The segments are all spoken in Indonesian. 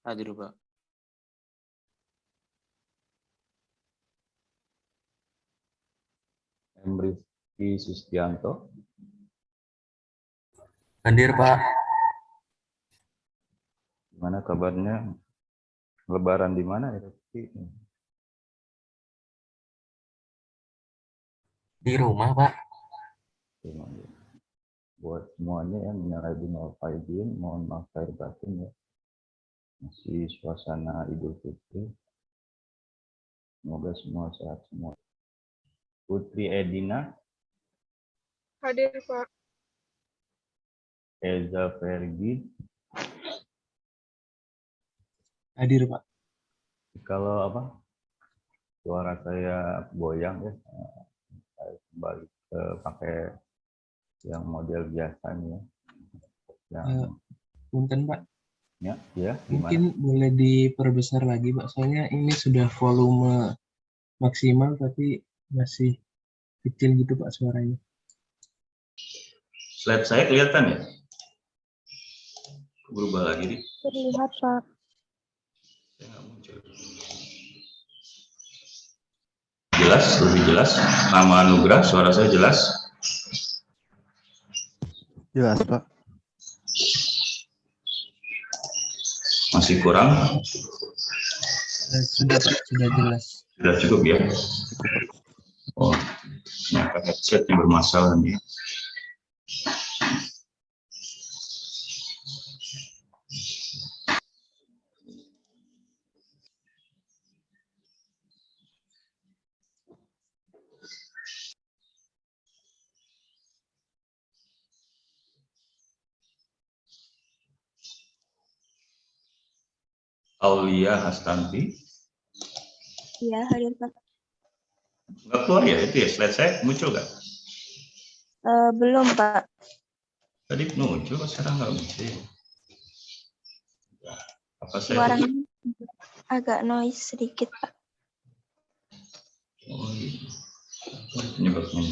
Hadir, Pak. Rifki Sustianto. Hadir, Pak. Gimana kabarnya? Lebaran di mana ya, Rifki? Di rumah, Pak. Buat semuanya yang menyalahi Faizin, mohon maaf lahir batin ya. Masih suasana Idul Fitri. Semoga semua sehat semua. Putri Edina. Hadir, Pak. Eza Fergi. Hadir, Pak. Kalau apa? Suara saya goyang ya. Saya kembali ke pakai yang model biasanya. Yang Punten, Pak. ya, gimana? Mungkin boleh diperbesar lagi, Pak. Soalnya ini sudah volume maksimal tapi masih kecil gitu, Pak, suaranya. Slide saya kelihatan ya? Berubah lagi nih. Terlihat, Pak. Saya nggak muncul. Jelas, lebih jelas. Nama Anugrah, suara saya jelas. Jelas, Pak. Masih kurang? Sudah, Pak. Sudah jelas. Sudah cukup ya? Oh, ternyata headset yang bermasalah nih. Aulia Hastanti. Iya, hadir, Pak. Nggak keluar ya itu ya, slide saya muncul nggak? Belum, Pak. Tadi muncul, sekarang nggak muncul. Apa saya? Suaranya agak noise sedikit, Pak. Oh iya. Penyebabnya.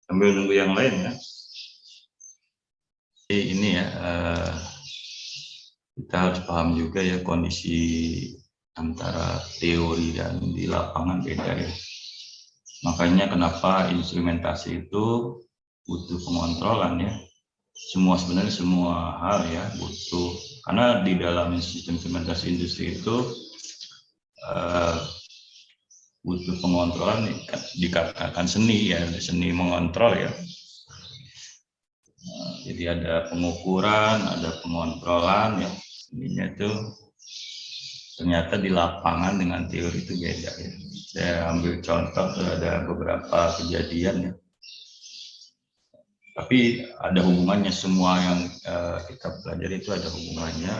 Sambil nunggu yang lain ya. Ini ya, kita harus paham juga ya kondisi antara teori dan di lapangan beda ya. Makanya kenapa instrumentasi itu butuh pengontrolan ya. Sebenarnya semua hal ya butuh, karena di dalam sistem instrumentasi industri itu butuh pengontrolan, dikatakan seni ya, seni mengontrol ya. Jadi ada pengukuran, ada pengontrolan ya. Ininya itu ternyata di lapangan dengan teori itu beda ya. Saya ambil contoh, ada beberapa kejadian ya. Tapi ada hubungannya, semua yang kita pelajari itu ada hubungannya.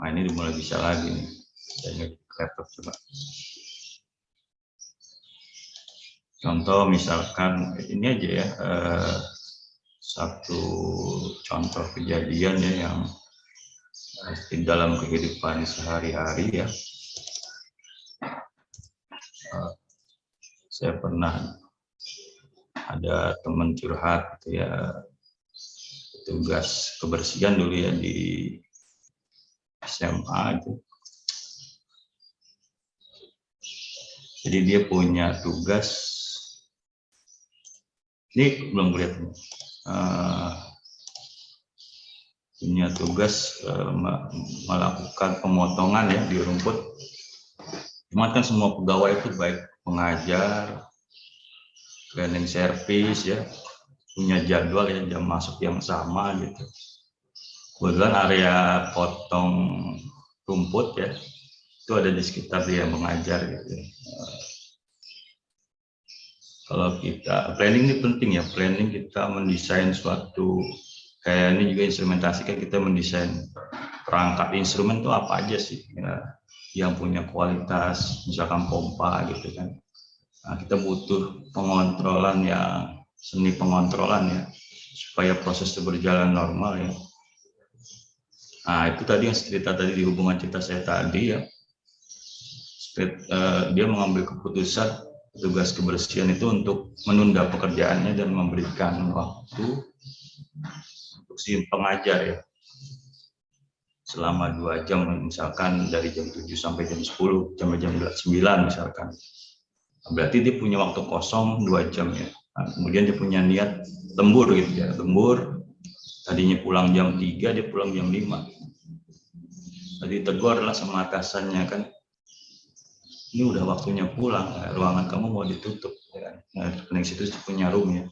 Nah ini mulai bisa lagi nih. Saya ingat laptop coba. Contoh misalkan ini aja ya, satu contoh kejadian ya yang di dalam kehidupan sehari-hari ya. Saya pernah ada teman curhat gitu ya, tugas kebersihan dulu ya di SMA itu. Jadi dia punya tugas, ini belum kelihatan, punya tugas melakukan pemotongan ya di rumput. Cuma kan semua pegawai itu baik pengajar, cleaning service ya, punya jadwal ya, jam masuk yang sama gitu. Kebetulan area potong rumput ya, itu ada di sekitar dia mengajar gitu ya. Kalau kita planning ini penting ya, planning kita mendesain suatu, kayak ini juga instrumentasi kan, kita mendesain perangkat instrumen itu apa aja sih ya, yang punya kualitas, misalkan pompa gitu kan. Nah, kita butuh pengontrolan yang seni pengontrolan ya, supaya proses itu berjalan normal ya. Nah itu tadi yang cerita tadi di hubungan cerita saya tadi ya, dia mengambil keputusan tugas kebersihan itu untuk menunda pekerjaannya dan memberikan waktu untuk si pengajar ya. Selama 2 jam, misalkan dari jam 7 sampai jam 10, sampai jam 9 misalkan. Berarti dia punya waktu kosong 2 jam ya. Nah, kemudian dia punya niat lembur gitu ya, lembur. Tadinya pulang jam 3, dia pulang jam 5. Tadi tegur lah sama atasannya kan, ini udah waktunya pulang, ruangan kamu mau ditutup. Ya. Nah, di situ punya room ya.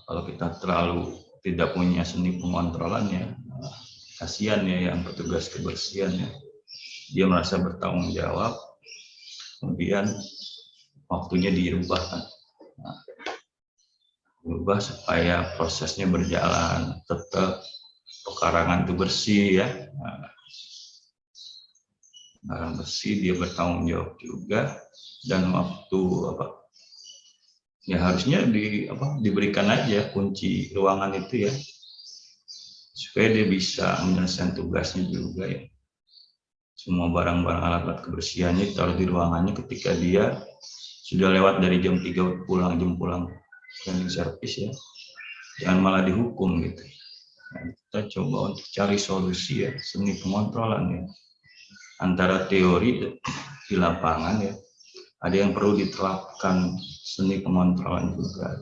Kalau kita terlalu tidak punya seni pengontrolan ya, kasihan ya yang petugas kebersihan ya. Dia merasa bertanggung jawab, kemudian waktunya dirubah kan. Nah, berubah supaya prosesnya berjalan, tetap pekarangan itu bersih ya. Nah, barang bersih, dia bertanggung jawab juga, dan waktu ya harusnya diberikan aja kunci ruangan itu ya, supaya dia bisa menyelesaikan tugasnya juga ya. Semua barang-barang alat-alat kebersihannya taruh di ruangannya ketika dia sudah lewat dari jam 3 pulang, jam pulang cleaning service ya. Jangan malah dihukum gitu. Nah, kita coba untuk cari solusi ya, seni pengontrolan ya. Antara teori di lapangan ya, ada yang perlu diterapkan seni pengontrolan juga.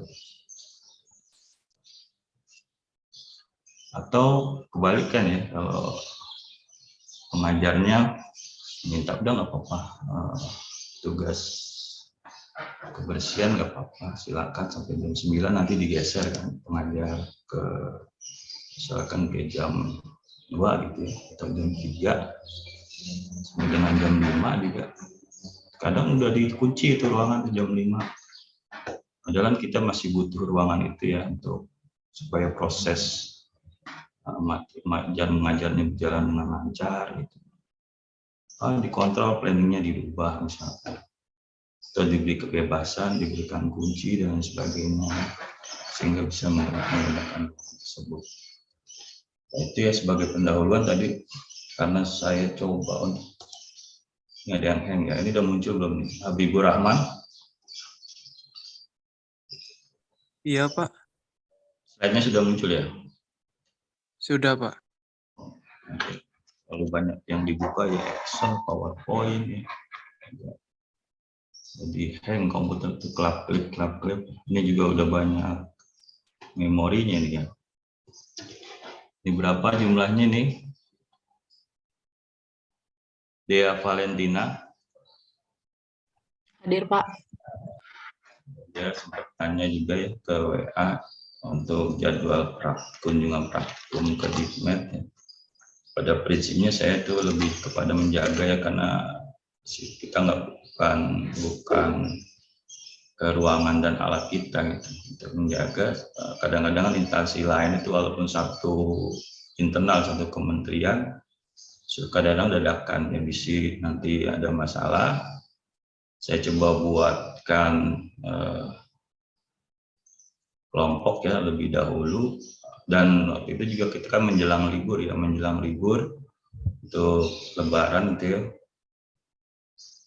Atau kebalikan ya, kalau pengajarnya minta udah nggak apa-apa, tugas kebersihan nggak apa-apa, silakan sampai jam 9, nanti digeser kan pengajar ke misalkan ke jam 2 gitu ya, atau jam 3 sampai dengan jam 5 juga. Kadang udah dikunci itu ruangan jam 5. Padahal kita masih butuh ruangan itu ya untuk supaya proses mengajarnya berjalan dengan lancar gitu. Dikontrol, planningnya dirubah misalkan, atau diberi kebebasan, diberikan kunci dan sebagainya, sehingga bisa menggunakan tersebut. Itu ya sebagai pendahuluan tadi, karena saya coba untuk ini ada yang hang ya. Ini udah muncul belum nih? Habibur Rahman. Iya Pak. Slide-nya sudah muncul ya? Sudah Pak. Oke. Lalu banyak yang dibuka ya, Excel, PowerPoint ya. Jadi hang komputer itu klap-klip. Ini juga udah banyak memorinya nih ya. Ini berapa jumlahnya nih? Dea Valentina. Hadir Pak. Dia sempat tanya juga ya ke WA untuk jadwal kunjungan praktikum ke Dikmed ya. Pada prinsipnya saya tuh lebih kepada menjaga ya, karena kita bukan ke ruangan dan alat kita gitu, untuk menjaga. Kadang-kadang instansi lain itu walaupun satu internal, satu kementerian, kadang-kadang dadakan ya, bisa nanti ada masalah, saya coba buatkan kelompok ya lebih dahulu. Dan waktu itu juga kita kan menjelang libur untuk Lebaran gitu ya.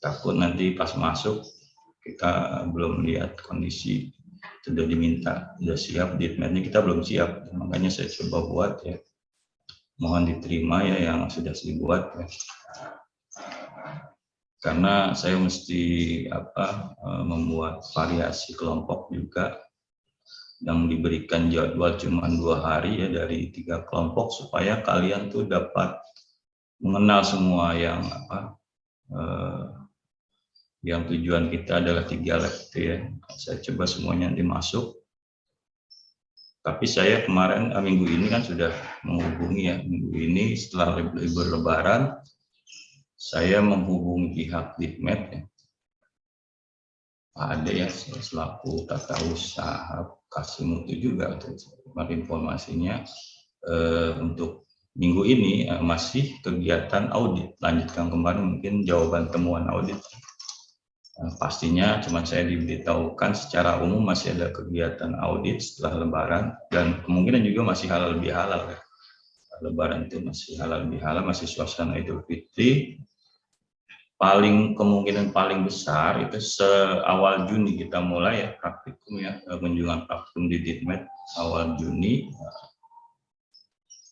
Takut nanti pas masuk kita belum lihat kondisi, sudah diminta, sudah siap, Dikmednya kita belum siap, makanya saya coba buat ya. Mohon diterima ya yang sudah saya buat ya. Karena saya mesti membuat variasi kelompok juga, yang diberikan jadwal cuma 2 hari ya dari 3 kelompok, supaya kalian tuh dapat mengenal semua yang tujuan kita adalah 3 lab itu ya. Saya coba semuanya dimasuk. Tapi saya kemarin minggu ini kan sudah menghubungi ya, minggu ini setelah libur Lebaran saya menghubungi pihak Dikmed ya. Ada ya selaku tata usaha, kasih mutu juga untuk informasinya. Untuk minggu ini masih kegiatan audit, lanjutkan kemarin mungkin jawaban temuan audit. Pastinya cuma saya diberitahukan secara umum masih ada kegiatan audit setelah Lebaran, dan kemungkinan juga masih halal bihalal ya. Lebaran itu masih halal bihalal, masih suasana Idul Fitri. kemungkinan paling besar itu awal Juni kita mulai ya praktikum ya, kunjungan praktikum di Ditmed awal Juni.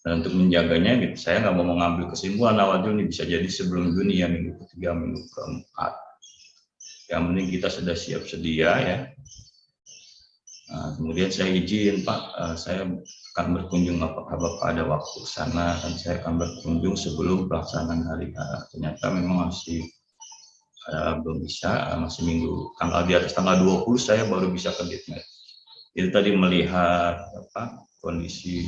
Dan untuk menjaganya gitu, saya nggak mau mengambil kesimpulan awal Juni, bisa jadi sebelum Juni ya, minggu ketiga, minggu keempat. Yang penting kita sudah siap sedia ya. Nah, kemudian saya izin Pak, saya akan berkunjung, apakah Bapak ada waktu ke sana, dan saya akan berkunjung sebelum pelaksanaan hari H. Ternyata memang masih belum bisa, masih minggu di atas tanggal 20 saya baru bisa ke Ditmed. Itu tadi melihat kondisi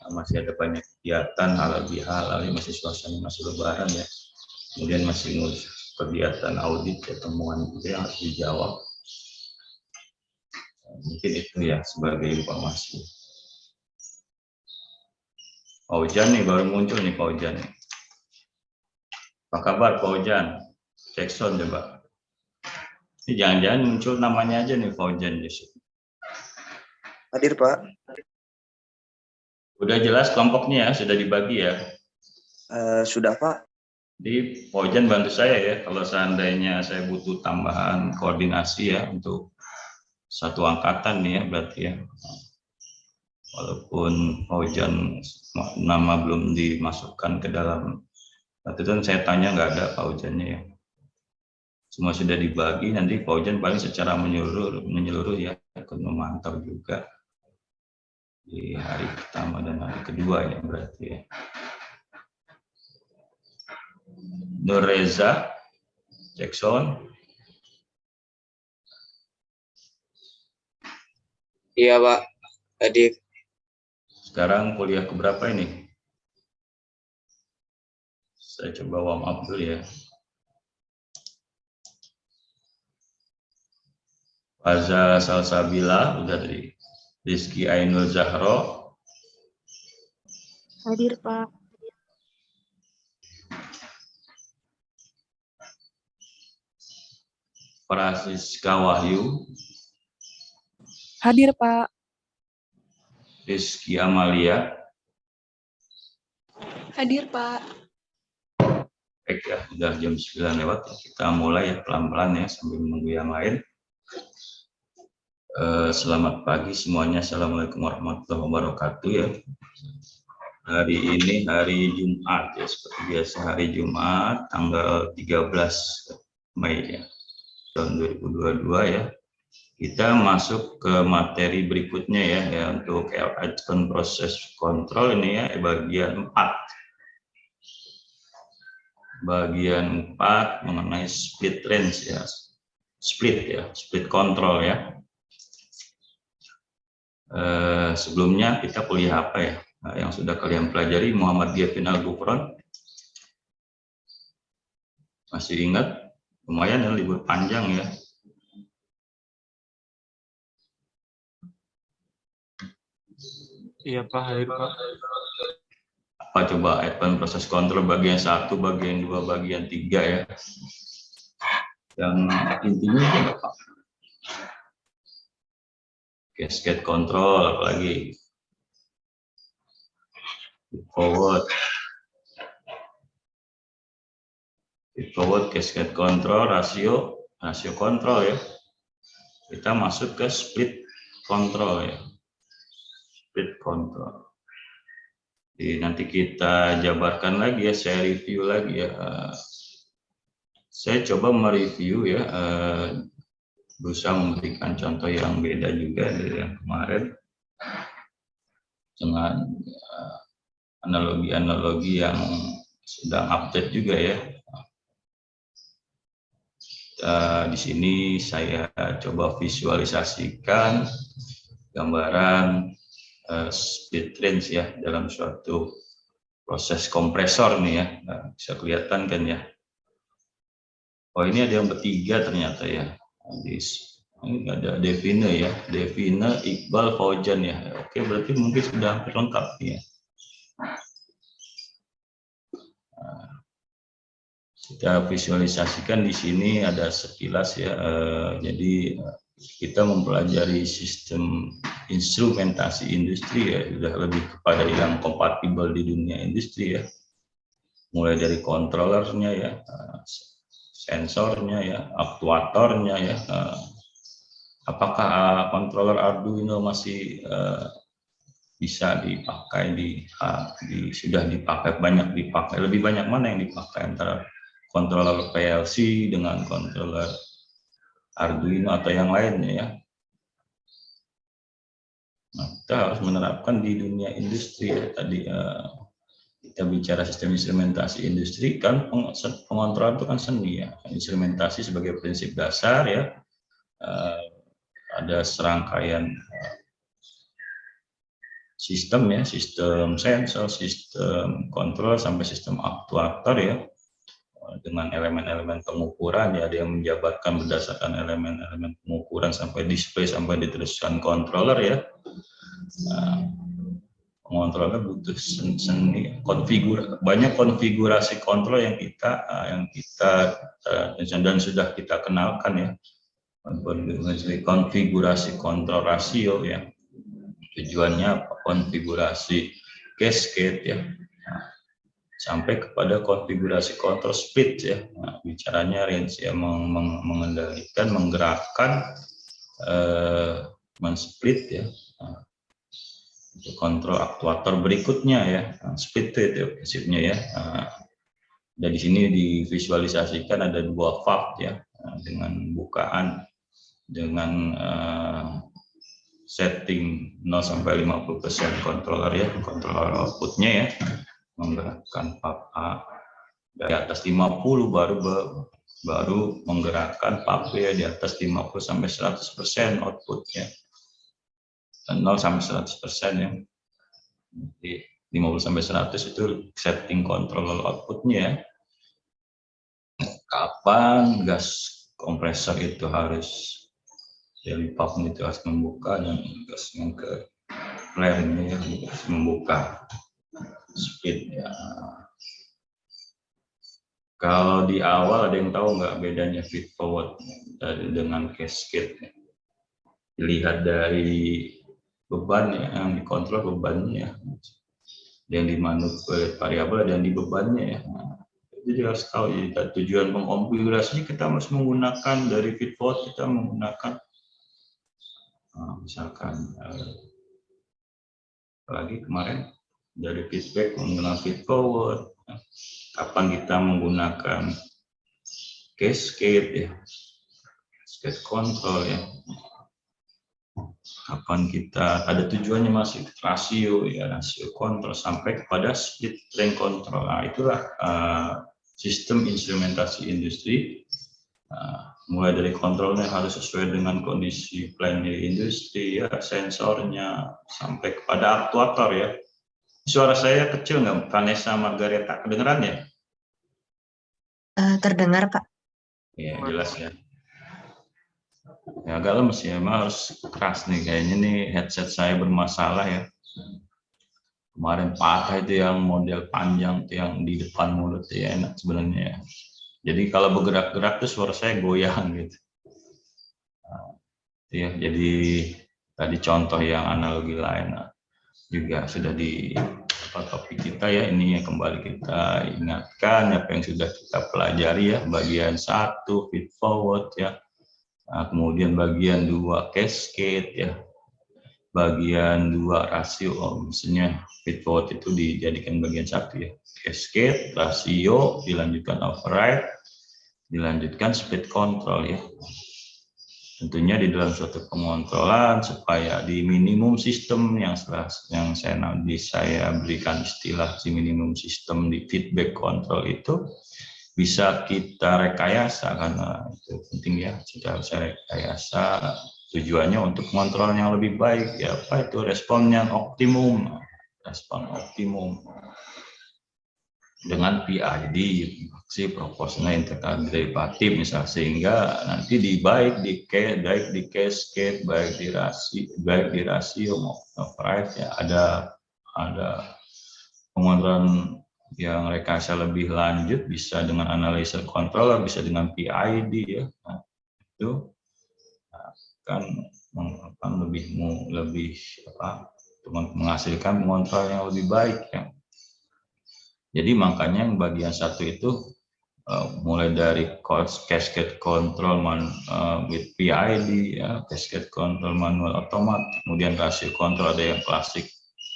masih ada banyak kegiatan halal bihalal, masih suasana masih lebaran ya. Kemudian masih ngurus kegiatan audit ya, temuan itu yang harus dijawab. Mungkin itu ya sebagai informasi. Pak Ujan nih baru muncul nih Pak Ujan. Apa kabar Pak Ujan? Cek sound coba. Ini jangan-jangan muncul namanya aja nih Pak Ujan Yusuf. Hadir Pak. Udah jelas kelompoknya ya, sudah dibagi ya? Sudah Pak. Jadi Pak Ujan bantu saya ya, kalau seandainya saya butuh tambahan koordinasi ya untuk satu angkatan nih ya berarti ya. Walaupun Pak Ujan nama belum dimasukkan ke dalam, waktu itu saya tanya nggak ada Pak Ujannya ya. Semua sudah dibagi, nanti Pak Ujan paling secara menyeluruh ya, ikut memantau juga di hari pertama dan hari kedua ya berarti ya. Nur Reza, Jackson. Iya Pak, hadir. Sekarang kuliah keberapa ini? Saya coba warm up dulu ya. Faza Salsabila udah tadi. Rizky Ainul Zahro. Hadir Pak. Francisca Wahyu. Hadir Pak. Rizky Amalia. Hadir Pak. Baik ya, udah jam 9 lewat. Kita mulai ya pelan-pelan ya sambil menunggu yang lain. Selamat pagi semuanya. Assalamualaikum warahmatullahi wabarakatuh ya. Hari ini hari Jumat ya, seperti biasa hari Jumat tanggal 13 Mei ya, tahun 2022 ya. Kita masuk ke materi berikutnya ya untuk advance proses kontrol ini ya, bagian 4. Bagian 4 mengenai split range ya. Split control ya. Sebelumnya kita kuliah apa ya? Yang sudah kalian pelajari Muhammadiyah Final Gufron. Masih ingat? Lumayan ya, libur panjang ya. Iya Pak, hadir Pak. Apa coba advance proses kontrol bagian 1, bagian 2, bagian 3 ya. Yang intinya apa Pak? Cascade control, apalagi forward, cascade control, rasio control ya. Kita masuk ke split control ya, split control. Jadi nanti kita jabarkan lagi ya, saya review lagi ya. Saya coba mereview ya. Berusaha memberikan contoh yang beda juga dari yang kemarin dengan analogi-analogi yang sedang update juga ya. Di sini saya coba visualisasikan gambaran split range ya dalam suatu proses kompresor nih ya. Bisa kelihatan kan ya. Oh ini ada yang bertiga ternyata ya. Ini ada Devine ya, Devine, Iqbal, Faujan ya. Oke, berarti mungkin sudah hampir lengkap ya. Kita visualisasikan di sini ada sekilas ya. Jadi kita mempelajari sistem instrumentasi industri ya, sudah lebih kepada yang kompatibel di dunia industri ya. Mulai dari controllernya ya, sensornya ya, aktuatornya ya. Apakah controller Arduino masih bisa dipakai sudah dipakai, banyak dipakai, lebih banyak mana yang dipakai antara controller PLC dengan controller Arduino atau yang lainnya ya. Nah, kita harus menerapkan di dunia industri ya. Tadi kita bicara sistem instrumentasi industri, kan pengontrolan itu kan seni ya. Instrumentasi sebagai prinsip dasar ya, ada serangkaian sistem ya, sistem sensor, sistem kontrol sampai sistem aktuator ya, dengan elemen-elemen pengukuran ya, ada yang menjabarkan berdasarkan elemen-elemen pengukuran sampai display sampai diteruskan controller ya. Pengontrolnya butuh seni, banyak konfigurasi kontrol yang kita dan sudah kita kenalkan ya, konfigurasi kontrol rasio ya. Tujuannya konfigurasi cascade ya, sampai kepada konfigurasi kontrol split ya. Nah, bicaranya range ya, mengendalikan, menggerakkan, men-split ya. Nah, untuk kontrol aktuator berikutnya ya, split itu prinsipnya ya. Nah, dari sini divisualisasikan ada dua valve ya, dengan bukaan, dengan setting 0 sampai 50% controller ya, controller outputnya ya, menggerakkan valve A. Dari atas 50 baru menggerakkan valve B ya, di atas 50 sampai 100% outputnya. 0 sampai 100% ya. Jadi 50 sampai 100 itu setting controller outputnya ya. Kapan gas kompresor itu harus, jadi valve itu harus membuka, dan gas yang ke flare-nya ya, harus membuka speed ya. Kalau di awal ada yang tahu nggak bedanya feed forward dengan cascade? Dilihat dari beban ya, yang dikontrol bebannya, yang dimanipulasi variabel dan di bebannya ya. Jadi harus tahu ya, tujuan pengkonfigurasinya kita harus menggunakan dari feed forward, kita menggunakan misalkan lagi kemarin dari feedback menggunakan feed forward. Kapan kita menggunakan cascade ya, cascade control ya. Kapan kita ada tujuannya masih rasio ya, rasio kontrol sampai kepada split range control. Nah, itulah sistem instrumentasi industri. Mulai dari kontrolnya harus sesuai dengan kondisi plan di industri ya, sensornya sampai kepada aktuator ya. Suara saya kecil nggak, Vanessa Margareta, kedengeran ya? Terdengar Pak. Ya jelas ya. Ya agak lemes ya, emang harus keras nih kayaknya nih, headset saya bermasalah ya. Kemarin patah itu yang model panjang tuh, yang di depan mulut ya, enak sebenarnya ya. Jadi kalau bergerak-gerak tuh suara saya goyang gitu. Nah, ya, jadi tadi contoh yang analogi lain juga sudah di topik kita ya, ini yang kembali kita ingatkan apa yang sudah kita pelajari ya, bagian 1 feed forward ya. Nah, kemudian bagian 2 cascade ya, bagian 2 rasio, maksudnya feed forward itu dijadikan bagian 1 ya, cascade, rasio, dilanjutkan override, dilanjutkan split control ya. Tentunya di dalam suatu pengontrolan supaya di minimum sistem yang saya berikan istilah di minimum sistem di feedback control itu bisa kita rekayasa, karena itu penting ya, kita bisa rekayasa tujuannya untuk mengontrol yang lebih baik ya, apa itu respon yang optimum, respon optimum dengan PID, aksi proporsional integral derivatif misalnya, sehingga nanti baik di cascade, baik di rasio maupun override ya, ada pengontrolan yang rekayasa lebih lanjut, bisa dengan analisa controller, bisa dengan PID ya. Nah, itu akan lebih menghasilkan pengontrol yang lebih baik ya. Jadi makanya yang bagian 1 itu mulai dari cascade control with PID, ya, cascade control manual otomatis, kemudian rasio kontrol ada yang klasik,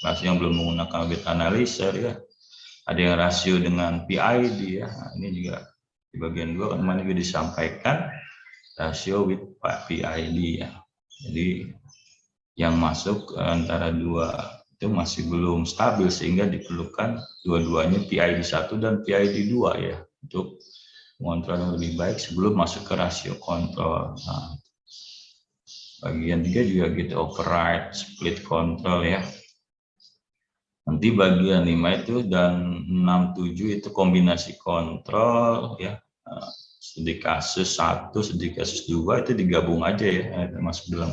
rasio yang belum menggunakan bit analyzer, ya, ada yang rasio dengan PID, ya. Nah, ini juga di bagian 2 kemarin juga disampaikan rasio with PID, ya. Jadi yang masuk antara dua itu masih belum stabil sehingga diperlukan dua-duanya PID 1 dan PID 2, ya, untuk mengontrol yang lebih baik sebelum masuk ke rasio kontrol. Nah, bagian 3 juga gitu, override, split control, ya. Nanti bagian 5 itu dan 6, 7 itu kombinasi kontrol, ya. Studi kasus 1, studi kasus 2 itu digabung aja, ya, termasuk dalam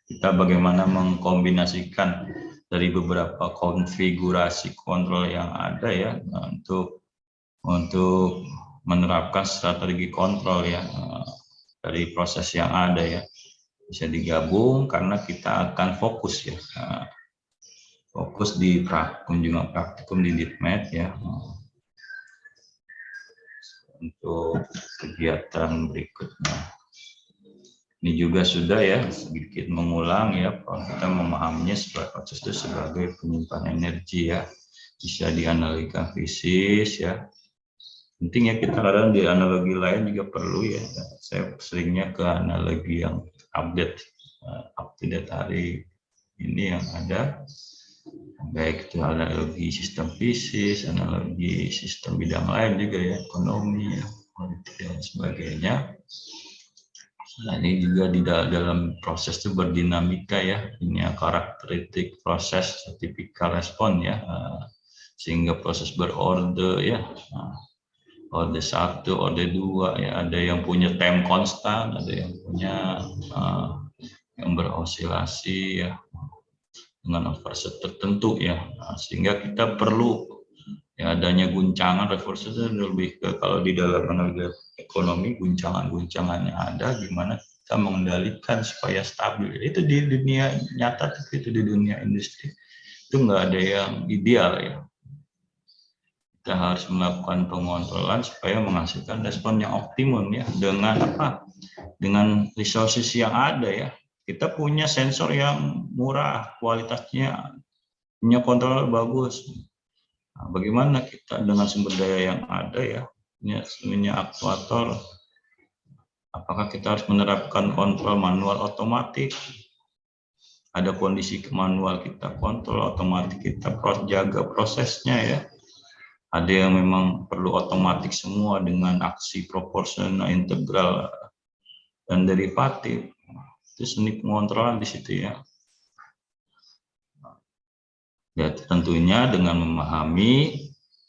kita bagaimana mengkombinasikan dari beberapa konfigurasi kontrol yang ada, ya, untuk menerapkan strategi kontrol, ya, dari proses yang ada, ya, bisa digabung karena kita akan fokus, ya, fokus di kunjungan praktikum di DIPMED, ya, untuk kegiatan berikutnya. Ini juga sudah, ya, sedikit mengulang, ya, kita memahaminya sebagai proses itu sebagai penyimpan energi, ya, bisa dianalika fisis, ya. Penting, ya, kita kadang di analogi lain juga perlu, ya. Saya seringnya ke analogi yang update up to date hari ini yang ada, baik itu analogi sistem fisis, analogi sistem bidang lain juga, ya, ekonomi, ya, politik dan sebagainya. Nah, ini juga di dalam proses itu berdinamika, ya, ini karakteristik proses tipikal respon, ya, sehingga proses berorde, ya, orde 1, orde 2, ya, ada yang punya time konstan, ada yang punya yang berosilasi, ya, dengan overset tertentu, ya. Nah, sehingga kita perlu, ya, adanya guncangan reverse itu lebih ke, kalau di dalam analisis ekonomi guncangan-guncangannya ada, gimana kita mengendalikan supaya stabil. Itu di dunia nyata, itu di dunia industri itu nggak ada yang ideal, ya. Kita harus melakukan pengontrolan supaya menghasilkan respon yang optimum, ya, dengan apa? Dengan resources yang ada, ya. Kita punya sensor yang murah, kualitasnya, punya kontrol bagus. Nah, bagaimana kita dengan sumber daya yang ada, ya, punya aktuator, apakah kita harus menerapkan kontrol manual otomatis, ada kondisi manual kita kontrol, otomatis kita jaga prosesnya, ya, ada yang memang perlu otomatis semua dengan aksi proporsional, integral, dan derivatif. Itu seni pengontrolan di situ, ya. Ya, tentunya dengan memahami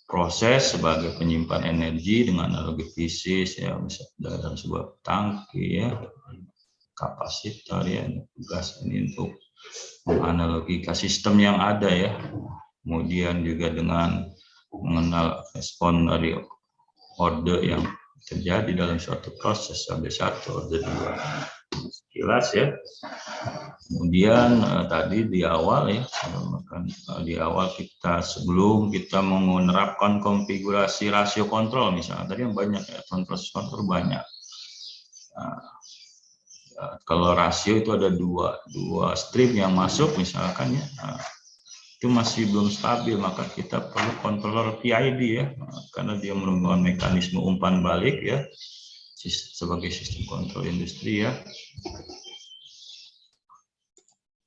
proses sebagai penyimpan energi dengan analogi fisis, ya, misalnya dalam sebuah tangki, ya, kapasitor, ya, tugas ini untuk menganalogika sistem yang ada, ya. Kemudian juga dengan mengenal respon dari orde yang terjadi dalam suatu proses, orde 1, orde 2. Sekilas, ya. Kemudian tadi di awal, ya, di awal kita sebelum kita menerapkan konfigurasi rasio kontrol, misalnya tadi yang banyak, ya, kontrol banyak. Nah, kalau rasio itu ada dua stream yang masuk misalkan, ya, itu masih belum stabil, maka kita perlu controller PID, ya, karena dia merupakan mekanisme umpan balik, ya, sebagai sistem kontrol industri, ya,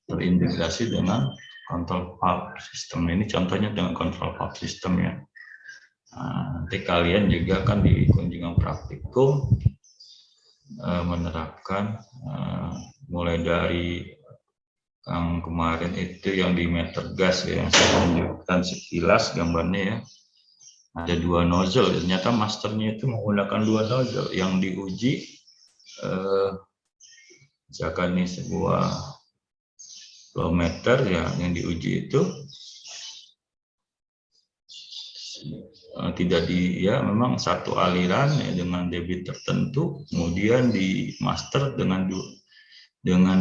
terintegrasi dengan control valve system. Ini contohnya dengan control valve system, ya. Nah, nanti kalian juga kan di kunjungan praktikum menerapkan mulai dari yang kemarin itu yang di meter gas, ya, yang saya tunjukkan sekilas gambarnya, ya. Ada 2 nozzle, ternyata masternya itu menggunakan 2 nozzle yang diuji, misalkan ini sebuah flow meter, ya, yang diuji itu tidak ya, memang satu aliran, ya, dengan debit tertentu, kemudian di master dengan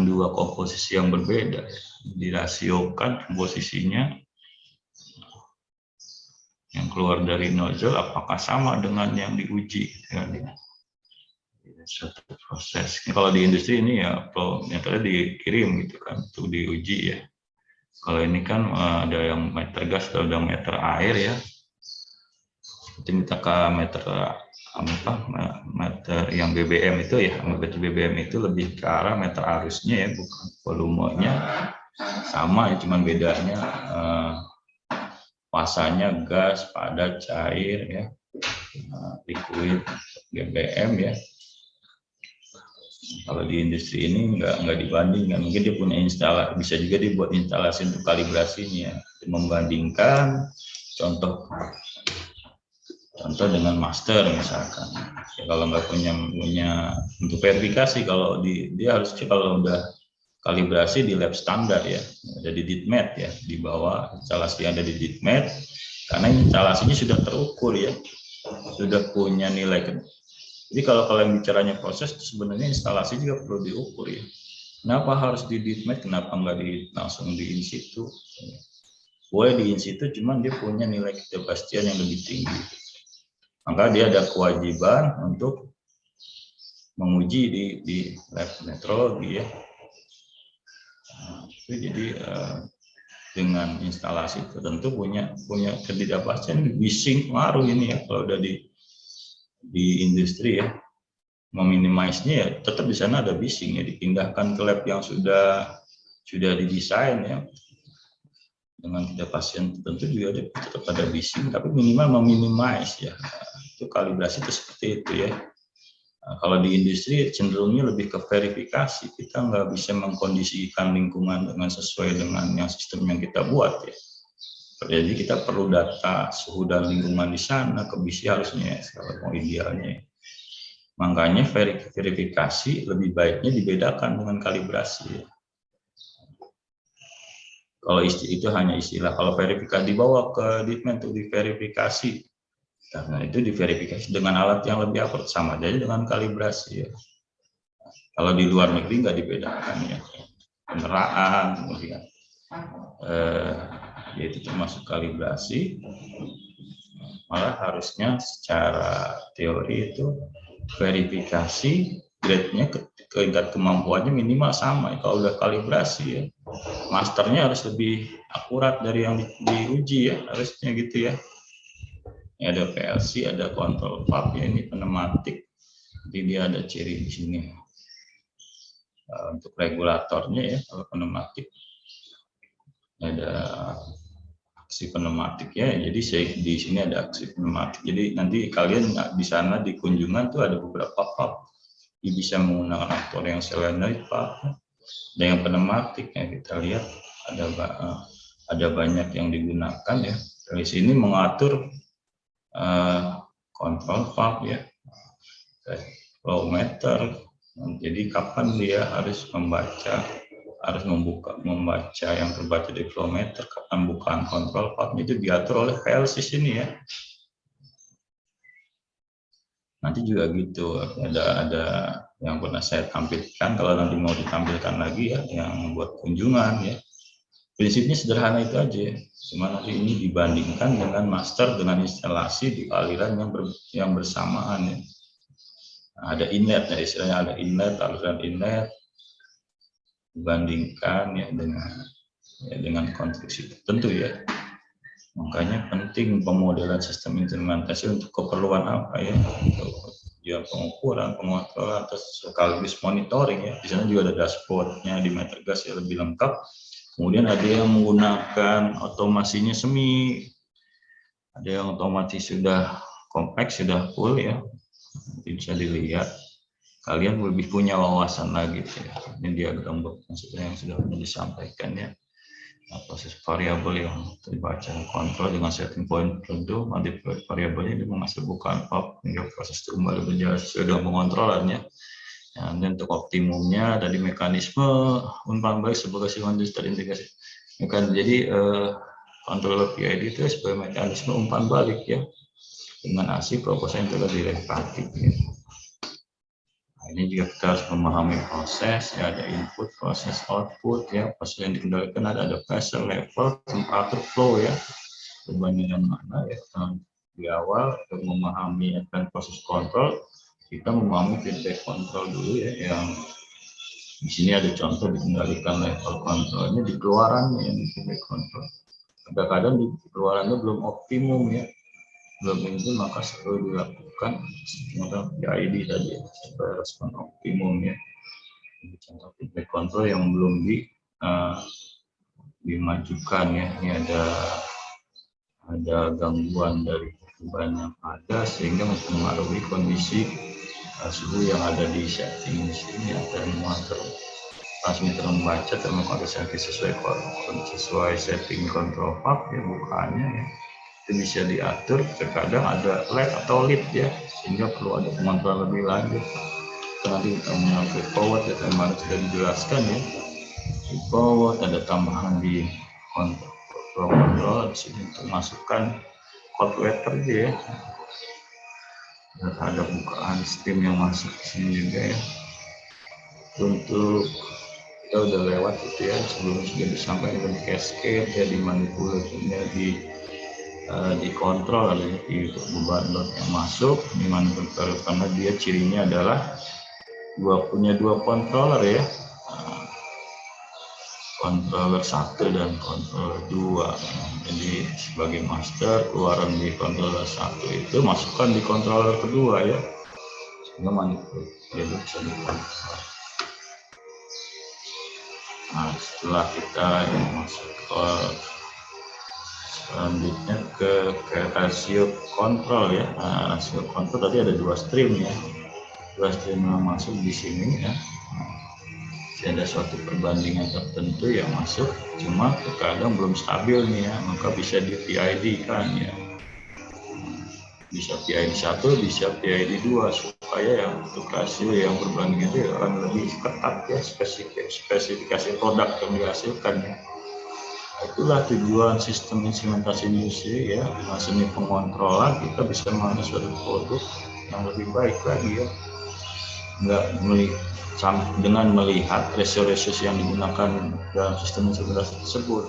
dua komposisi yang berbeda, ya. Dirasiokan komposisinya, yang keluar dari nozzle apakah sama dengan yang diuji gitu kan ya. Satu proses. Kalau di industri ini ya flow meternya dikirim gitu kan untuk diuji ya. Kalau ini kan ada yang meter gas atau ada meter air ya. Seperti kita ke meter apa meter yang BBM itu ya, meter BBM itu lebih ke arah meter arusnya ya, bukan volumenya. Sama ya, cuman bedanya fasanya gas, padat, cair ya, liquid, BBM ya. Kalau di industri ini nggak dibandingkan, mungkin dia punya instalasi, bisa juga dibuat instalasi untuk kalibrasinya, membandingkan contoh dengan master misalkan. Ya, kalau nggak punya untuk verifikasi, kalau dia harus kalau udah kalibrasi di lab standar ya, ada di DITMET ya, di bawah instalasi yang ada di DITMET, karena instalasinya sudah terukur ya, sudah punya nilai. Jadi kalau kalian bicaranya proses, sebenarnya instalasi juga perlu diukur ya. Kenapa harus di DITMET, kenapa nggak langsung di in situ? Boleh di in situ, cuman dia punya nilai kepastian yang lebih tinggi. Maka dia ada kewajiban untuk menguji di lab metrologi ya. Jadi dengan instalasi tertentu punya ketidakpastian, bising pengaruh ini ya. Kalau udah di industri ya, meminimalisnya ya tetap di sana ada bising ya, dipindahkan ke lab yang sudah didesain ya, dengan ketidakpastian tertentu juga tetap ada bising, tapi minimal meminimalis ya. Itu kalibrasi itu seperti itu ya. Nah, kalau di industri cenderungnya lebih ke verifikasi, kita nggak bisa mengkondisikan lingkungan dengan sesuai dengan yang sistem yang kita buat ya. Jadi kita perlu data suhu dan lingkungan di sana, kondisi harusnya kalau idealnya. Makanya verifikasi lebih baiknya dibedakan dengan kalibrasi. Kalau itu hanya istilah, kalau verifikasi dibawa ke DITMET untuk diverifikasi, karena itu diverifikasi dengan alat yang lebih akurat, sama aja dengan kalibrasi ya. Kalau di luar negeri nggak dibedakan ya, peneraan kemudian yaitu termasuk kalibrasi, malah harusnya secara teori itu verifikasi grade-nya tingkat kemampuannya minimal sama. Kalau udah kalibrasi ya, masternya harus lebih akurat dari yang diuji ya, harusnya gitu ya. Ini ada PLC, ada control valve ya, ini pneumatik, jadi dia ada ciri di sini untuk regulatornya ya. Kalau pneumatik ada aksi pneumatik ya, jadi di sini ada aksi pneumatik. Jadi nanti kalian di sana di kunjungan tuh ada beberapa valve, bisa menggunakan aktor yang solenoid valve, ada yang pneumatik ya, kita lihat ada banyak yang digunakan ya. Dari sini mengatur kontrol valve ya, flow meter. Jadi kapan dia harus membaca yang terbaca di flow meter, kapan bukaan kontrol valve, itu diatur oleh PLC sini ya. Nanti juga gitu, ada yang pernah saya tampilkan, kalau nanti mau ditampilkan lagi ya, yang buat kunjungan ya. Prinsipnya sederhana itu aja ya. Cuma nanti ini dibandingkan dengan master dengan instalasi di aliran yang bersamaan ya. Nah, ada inlet ya, istilahnya ada inlet, aliran inlet, dibandingkan ya dengan konstruksi tertentu ya. Makanya penting pemodelan sistem instrumentasi untuk keperluan apa ya? Ya pengukuran, pengontrolan, atau sekaligus monitoring ya. Di sana juga ada dashboardnya di meter gas ya, lebih lengkap. Kemudian ada yang menggunakan otomasinya semi, ada yang otomatis sudah kompleks, sudah full ya. Nanti bisa dilihat. Kalian lebih punya wawasan lagi ya. Ini diagram maksudnya yang sudah disampaikan ya. Nah, proses variabel yang terbaca kontrol dengan setting point tertentu, nanti variabelnya dia menghasilkan valve hingga proses kembali berjalan sesuai dengan pengontrolannya. Ya, dan untuk optimumnya tadi mekanisme umpan balik sebagai sequence terintegrasi. Jadi kontrol PID itu sebagai mekanisme umpan balik ya, dengan ASI proporsional derivatif ya. Nah, ini juga kita harus memahami proses ya, ada input, proses, output ya, proses yang dikendalikan ada pressure, level, temperature, flow ya. perbandingan mana ya. Di awal untuk memahami akan proses kontrol, kita memahami feedback kontrol dulu ya, yang di sini ada contoh dikendalikan level kontrolnya di keluarannya yang di feedback kontrol. Kadang-kadang di keluarannya belum optimum ya, belum itu, maka perlu dilakukan semacam PID tadi ya, supaya respon optimum ya. Ini contoh feedback kontrol yang belum dimajukan ya. Ini ada gangguan dari perubahan yang ada sehingga mempengaruhi kondisi suhu yang ada di setting di sini, dan motor transmitter membaca termokondisi sesuai setting control valve ya, bukaannya ya. Itu bisa diatur. Terkadang ada lag atau lead ya, sehingga perlu ada pengontrol lebih lanjut. Nanti kita mengambil forward ya, kemarin sudah dijelaskan ya. Di forward ada tambahan di kontrol di sini untuk masukkan hot water ya. Dan ada bukaan steam yang masuk ke sini juga ya. Untuk kita udah lewat itu ya, sebelum sudah disampaikan di cascade ya, di manipulasinya dikontrol ya, di beban load yang masuk di manipulator, karena dia cirinya adalah punya dua controller ya, controller 1 dan controller 2. Jadi sebagai master, keluaran di controller 1 itu masukkan di controller kedua ya, sehingga manipulator bisa dikontrol. Nah, setelah kita masuk ke selanjutnya ke rasio kontrol ya. Nah, rasio kontrol tadi ada 2 stream ya, 2 stream yang masuk di sini ya. Ada suatu perbandingan tertentu yang masuk, cuma terkadang belum stabil nih ya, maka bisa di PID kan ya, bisa PID 1, bisa PID 2, supaya yang untuk rasio yang berbanding itu akan lebih ketat ya, spesifikasi produk yang dihasilkan ya. Itulah tujuan sistem instrumentasi industri ya, seni pengontrolan, kita bisa menghasilkan suatu produk yang lebih baik lagi ya, nggak dengan melihat rasio-rasio yang digunakan dalam sistem instrumentasi tersebut,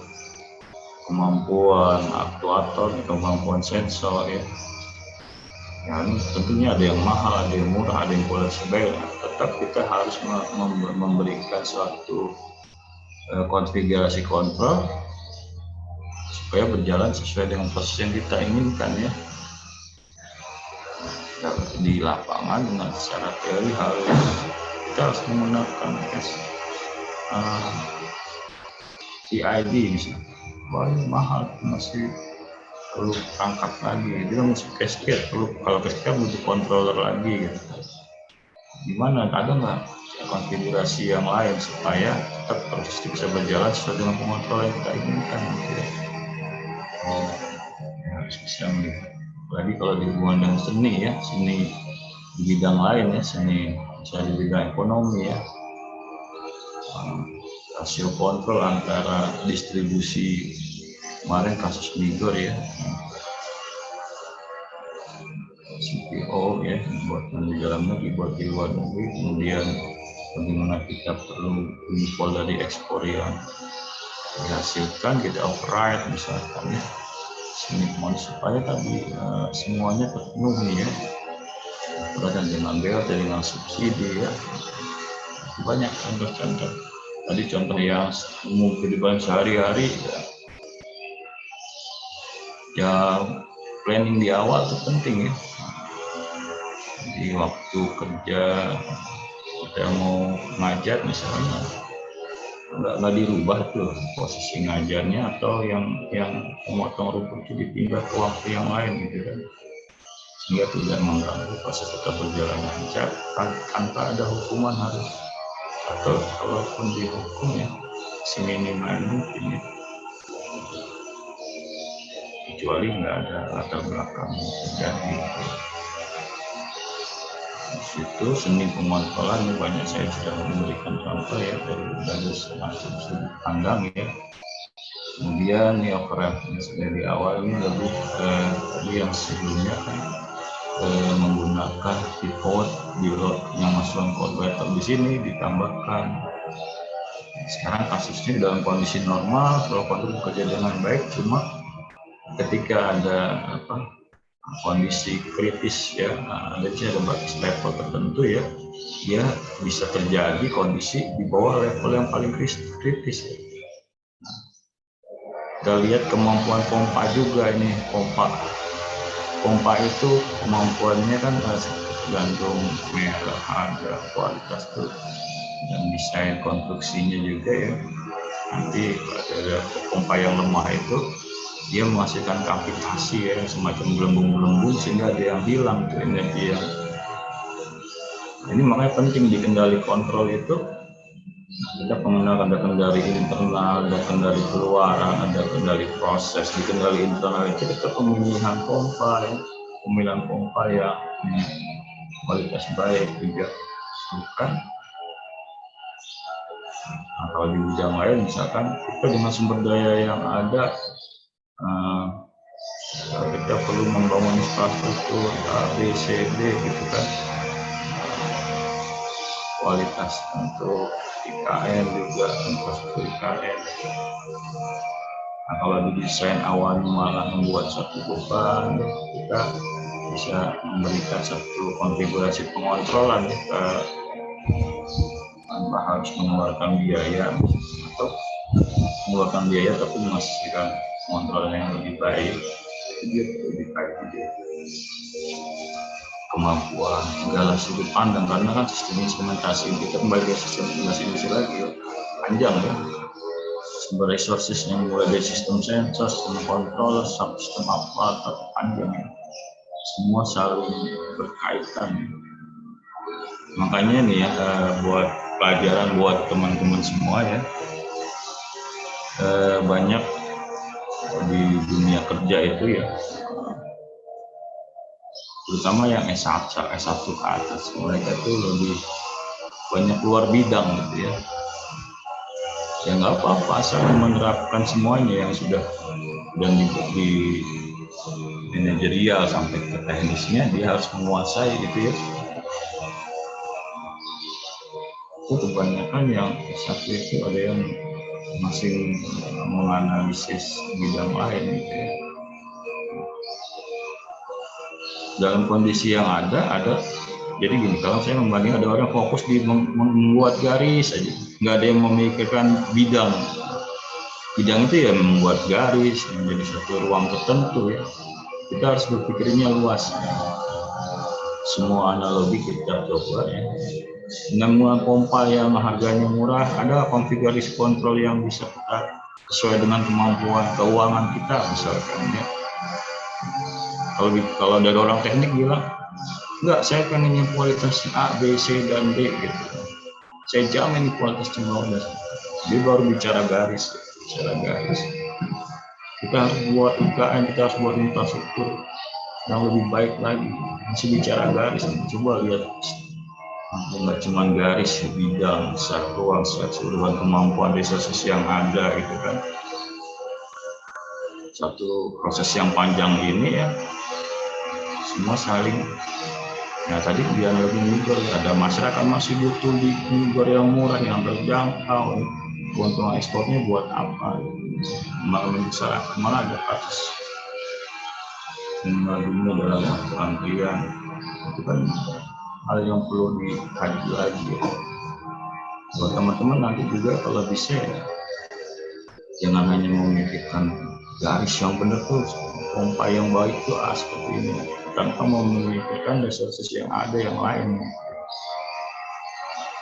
kemampuan aktuator, kemampuan sensor ya. Ya, tentunya ada yang mahal, ada yang murah, ada yang boleh sebaiknya. Tetap kita harus memberikan suatu konfigurasi kontrol supaya berjalan sesuai dengan proses yang kita inginkan ya. Di lapangan dengan secara teori kita harus menggunakan PID misalnya. Wah, ini mahal, masih perlu perangkat lagi, dia masih cascade, kalau cascade butuh controller lagi gitu. Gimana, ada nggak konfigurasi yang lain supaya tetap proses bisa berjalan sesuai dengan pengontrol yang kita inginkan gitu ya. Harus bisa melihat. Apalagi kalau dihubungkan dengan seni ya, seni di bidang lain ya, seni misalnya di bidang ekonomi ya, rasio kontrol antara distribusi, kemarin kasus Migor ya, CPO ya, buat di dalam negeri, buat di luar negeri, kemudian bagaimana kita perlu impor dari ekspor yang dihasilkan, kita override misalkan ya, supaya tadi semuanya terpenuhi ya, berkaitan dengan BLT, dengan subsidi ya. Banyak contoh-contoh. Tadi contoh yang umum kehidupan sehari-hari ya, planning di awal itu penting ya. Di waktu kerja kita mau ngajar misalnya, nggak dirubah tuh posisi ngajarnya, atau yang memotong rumput itu dipindah ke waktu yang lain gitu kan, sehingga tidak mengganggu proses tetap berjalan lancar tanpa ada hukuman harus, atau kalaupun dihukum ya seminimal mungkin ya, kecuali nggak ada latar belakang terjadi. Di situ seni pengontrolan banyak saya sudah memberikan contoh ya, dari semacam sudut pandang ya. Kemudian ya referensi dari awal ini lebih tadi yang sebelumnya kan menggunakan pivot di load yang masukkan converter di sini ditambahkan. Sekarang kasusnya dalam kondisi normal, kalau kontrol bekerja dengan baik, cuma ketika ada kondisi kritis ya, ada batas level tertentu ya, dia bisa terjadi kondisi di bawah level yang paling kritis. Kita lihat kemampuan pompa juga ini, pompa itu kemampuannya kan tergantung merek, harga, kualitas tuh, dan desain konstruksinya juga ya. Nanti ada pompa yang lemah itu dia menghasilkan kapitasi ya, semacam gelembung-gelembung sehingga ada yang hilang tuh energi yang. Ini makanya penting di kendali kontrol itu kita pengenalan, ada kendali internal, ada kendali keluaran, ada kendali proses. Di kendali internal itu kita pemilihan pompa ya, pemilihan pompa yang kualitas baik juga bukan. Nah, kalau di bidang lain misalkan kita dengan sumber daya yang ada, kita perlu membangun infrastruktur A, B, C, D gitu kan, kualitas untuk IKN juga, infrastruktur IKN. Nah, kalau didesain awal malah membuat satu beban, kita bisa memberikan satu konfigurasi pengontrolan ya, tanpa harus mengeluarkan biaya atau mengeluarkan biaya tapi menghasilkan kontrol yang lebih baik. Itu lebih baik juga kemampuan segala sudut pandang, karena kan sistem instrumentasi kita kembali ke sistem instrumentasi lagi ya, panjang ya, sumber resources yang mulai dari sistem sensor, sistem kontrol, subsistem apa panjang ya, semua saling berkaitan. Makanya nih ya, buat pelajaran buat teman-teman semua ya, banyak di dunia kerja itu ya, terutama yang S1 ke atas, mereka tuh lebih banyak luar bidang gitu ya. Ya nggak apa-apa, asal menerapkan semuanya yang sudah dan di manajerial sampai ke teknisnya, dia harus menguasai gitu ya. Kebanyakan yang S1 itu ada yang masih menganalisis bidang lain gitu ya. Dalam kondisi yang ada jadi gini, kalau saya membanding ada orang fokus di membuat garis aja, nggak ada yang memikirkan bidang itu ya, membuat garis menjadi satu ruang tertentu ya. Kita harus berpikirnya luas. Semua analogi kita coba ya. Dengan menggunakan pompa yang harganya murah, ada konfigurasi kontrol yang bisa kita sesuai dengan kemampuan keuangan kita misalkan ya. Kalau dari orang teknik bilang, enggak, saya pengen kualitasnya A, B, C, dan D gitu. Saya jamin kualitasnya udah. Dia baru bicara garis. Kita harus buat IKN, kita harus buat infrastruktur yang lebih baik lagi. Masih bicara garis, coba lihat. Enggak cuma garis bidang, ruang, keseluruhan kemampuan resources yang ada gitu kan. Satu proses yang panjang ini ya, semua saling. Nah tadi dia lebih migor, ada masyarakat masih butuh di migor yang murah yang terjangkau. Keuntungan ekspornya buat apa? Malah ada kasus dunia dalam antrian. Itu kan hal yang perlu dikaji lagi. Buat teman-teman nanti juga kalau bisa ya, jangan hanya memikirkan garis yang benar tuh, pompa yang baik tuh seperti ini, tanpa memikirkan resources yang ada yang lain.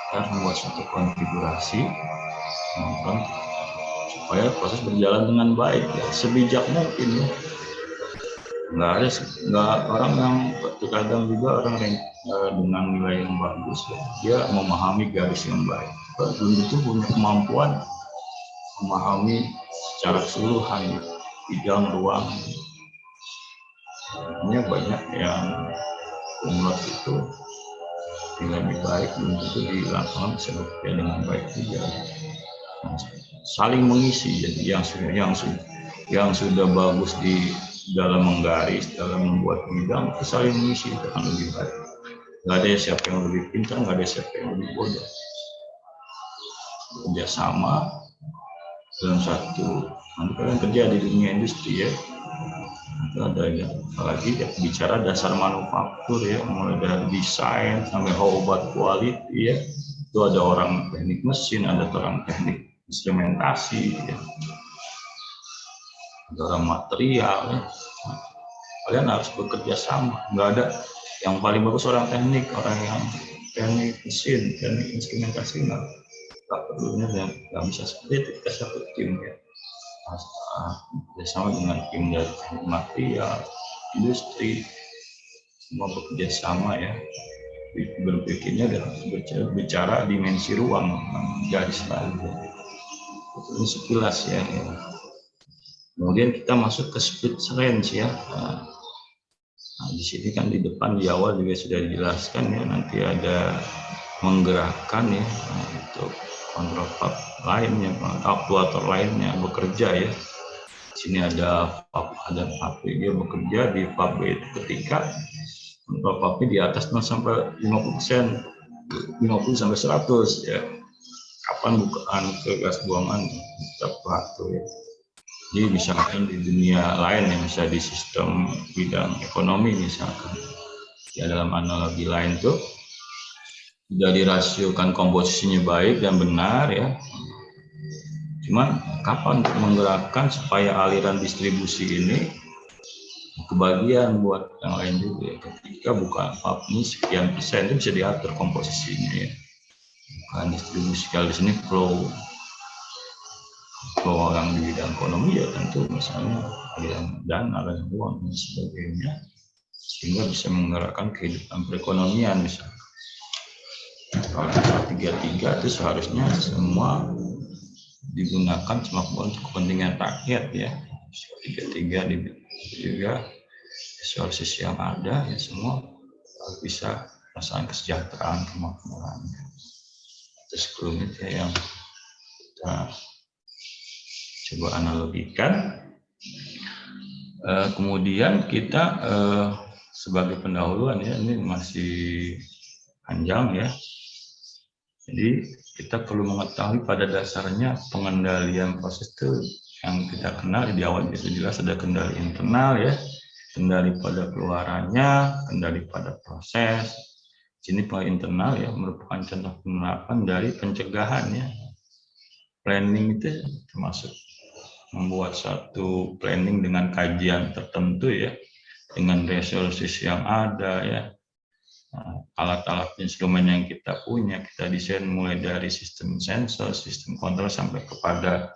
Kita harus membuat suatu konfigurasi supaya proses berjalan dengan baik ya, sebijak mungkin ya. Nggak orang yang terkadang juga orang yang dengan nilai yang bagus ya, dia memahami garis yang baik, belum itu punya kemampuan memahami secara keseluruhan bidang ruang. Ini banyak yang umur itu lebih baik, belum tentu di lapangan bisa bekerja dengan baik juga. Saling mengisi, jadi yang sudah bagus di dalam menggaris, dalam membuat bidang itu saling mengisi, itu akan lebih baik. Nggak ada siapa yang lebih pintar, nggak ada siapa yang lebih bodoh. Kerjasama dalam satu, nanti kalian kerja di dunia industri ya, Itu ada ya, apalagi ya, bicara dasar manufaktur ya, mulai dari desain sampai how about quality ya, itu ada orang teknik mesin, ada orang teknik instrumentasi ya, ada orang material ya. Kalian harus bekerja sama, nggak ada yang paling bagus orang teknik, orang yang teknik mesin, teknik instrumentasi nggak perlunya, nggak bisa seperti itu. Kita satu tim ya, bersama dengan tim dari teknik material, industri, semua bekerja sama ya. Berpikirnya dan bicara dimensi ruang, garis lalu. Ini sekilas ya. Kemudian kita masuk ke speed range ya. Nah, di sini kan di depan di awal juga sudah dijelaskan ya, nanti ada menggerakkan ya untuk kontrol valve lainnya, aktuator lainnya bekerja ya. Di sini ada valve dia bekerja di valve itu ketika kontrol valve di atas 0 sampai 50%, 50 sampai 100 ya. Kapan bukaan ke gas buangan tepat tuh ya. Jadi misalkan di dunia lain ya, misalnya di sistem bidang ekonomi misalkan, ya dalam analogi lain tuh sudah dirasiokan komposisinya baik dan benar ya. Cuman kapan untuk menggerakkan supaya aliran distribusi ini kebagian buat yang lain juga ya. Ketika bukan valve ini sekian persen itu bisa diatur komposisinya ya. Bukan distribusi, kalau di sini flow orang di bidang ekonomi ya tentu misalnya aliran dana dan uang dan sebagainya, sehingga bisa menggerakkan kehidupan perekonomian misalnya. Kalau 33 itu seharusnya semua digunakan cuma untuk kepentingan rakyat ya. 33 juga resources yang ada ya semua bisa merasakan kesejahteraan kemakmuran. Terus sebelum itu yang kita coba analogikan. Kemudian kita sebagai pendahuluan ya, ini masih panjang ya. Jadi kita perlu mengetahui pada dasarnya pengendalian proses itu yang kita kenal di awal itu jelas ada kendali internal ya, kendali pada keluarannya, kendali pada proses. Sini paling internal ya merupakan contoh penerapan dari pencegahan ya. Planning itu termasuk membuat satu planning dengan kajian tertentu ya, dengan resources yang ada ya, alat-alat instrumen yang kita punya kita desain mulai dari sistem sensor, sistem kontrol sampai kepada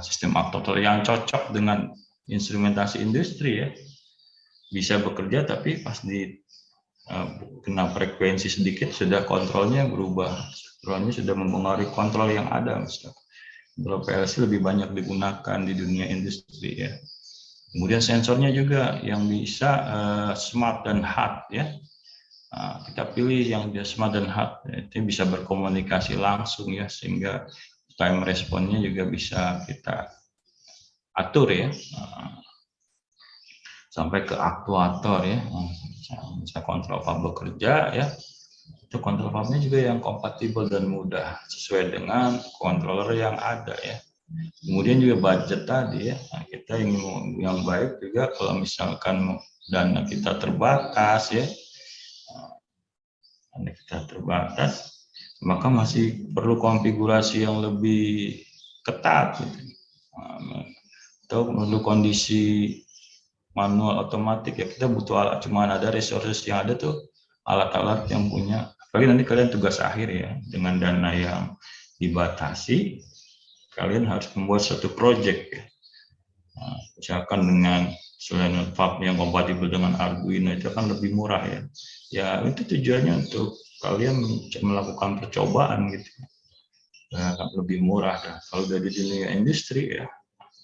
sistem aktuator yang cocok dengan instrumentasi industri ya, bisa bekerja tapi pas di kena frekuensi sedikit sudah kontrolnya berubah, kontrolnya sudah mempengaruhi kontrol yang ada misalnya. Kontrol PLC lebih banyak digunakan di dunia industri ya. Kemudian sensornya juga yang bisa smart dan hard ya. Kita pilih yang dia smart dan hard, itu bisa berkomunikasi langsung ya, sehingga time responnya juga bisa kita atur ya. Sampai ke aktuator ya, bisa kontrol valve bekerja ya. Itu kontrol valve-nya juga yang kompatibel dan mudah sesuai dengan controller yang ada ya. Kemudian juga budget tadi ya, kita ingin yang baik juga kalau misalkan dana kita terbatas ya, dana kita terbatas, maka masih perlu konfigurasi yang lebih ketat gitu. Atau perlu kondisi manual otomatis ya, kita butuh alat, cuman ada resources yang ada tuh alat-alat yang punya. Apalagi nanti kalian tugas akhir ya, dengan dana yang dibatasi, kalian harus membuat satu project ya. Misalkan dengan solenoid valve yang kompatibel dengan Arduino itu kan lebih murah ya. Ya itu tujuannya untuk kalian melakukan percobaan gitu. Ya, lebih murah ya. Kalau dari dunia industri ya,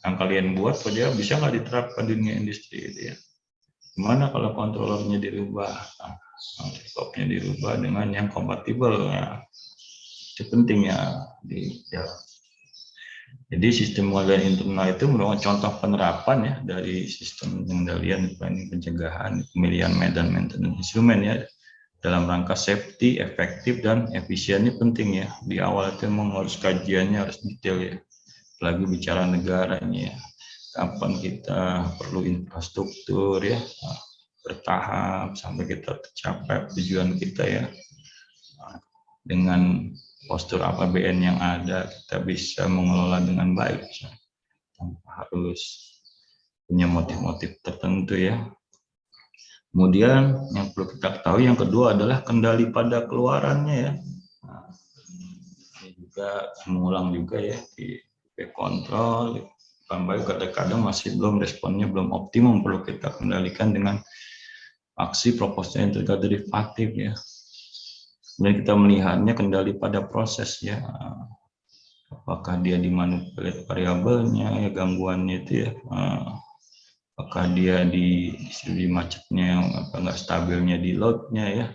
yang kalian buat dia bisa nggak diterapkan di dunia industri gitu ya. Gimana kalau kontrolernya dirubah? Stopnya dirubah dengan yang kompatibel ya, itu penting ya jadi sistem pengendalian internal itu merupakan contoh penerapan ya dari sistem pengendalian planning pencegahan pemilihan dan maintenance instrumen ya dalam rangka safety, efektif dan efisiennya penting ya. Di awal itu memang harus kajiannya harus detail ya, apalagi bicara negaranya ya. kapan kita perlu infrastruktur ya, bertahap sampai kita tercapai tujuan kita ya. Dengan postur APBN yang ada, kita bisa mengelola dengan baik tanpa harus punya motif-motif tertentu ya. Kemudian yang perlu kita ketahui yang kedua adalah kendali pada keluarannya ya. Nah, ini juga mengulang juga ya di kontrol. Baik kadang-kadang masih belum responnya belum optimum, perlu kita kendalikan dengan aksi proporsional integral derivatif ya. Dan kita melihatnya kendali pada proses ya. Apakah dia dimanipulasi variabelnya ya, gangguannya itu ya. Apakah dia di distribusi macetnya apa enggak stabilnya di loadnya ya,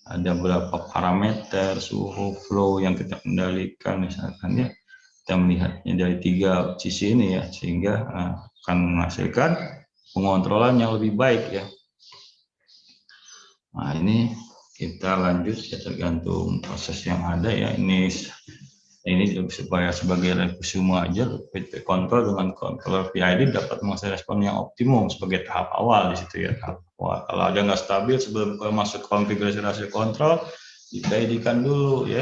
ada berapa parameter suhu flow yang kita kendalikan misalkan ya, kita melihatnya dari 3 sisi ini ya, sehingga akan menghasilkan pengontrolan yang lebih baik ya. Nah ini kita lanjut ya, tergantung proses yang ada ya. Ini supaya sebagai semua aja PID kontrol dengan kontrol PID dapat menghasilkan respon yang optimum sebagai tahap awal di situ ya, tahap awal. Kalau ada nggak stabil sebelum masuk konfigurasi rasio kontrol, di-PID-kan dulu ya,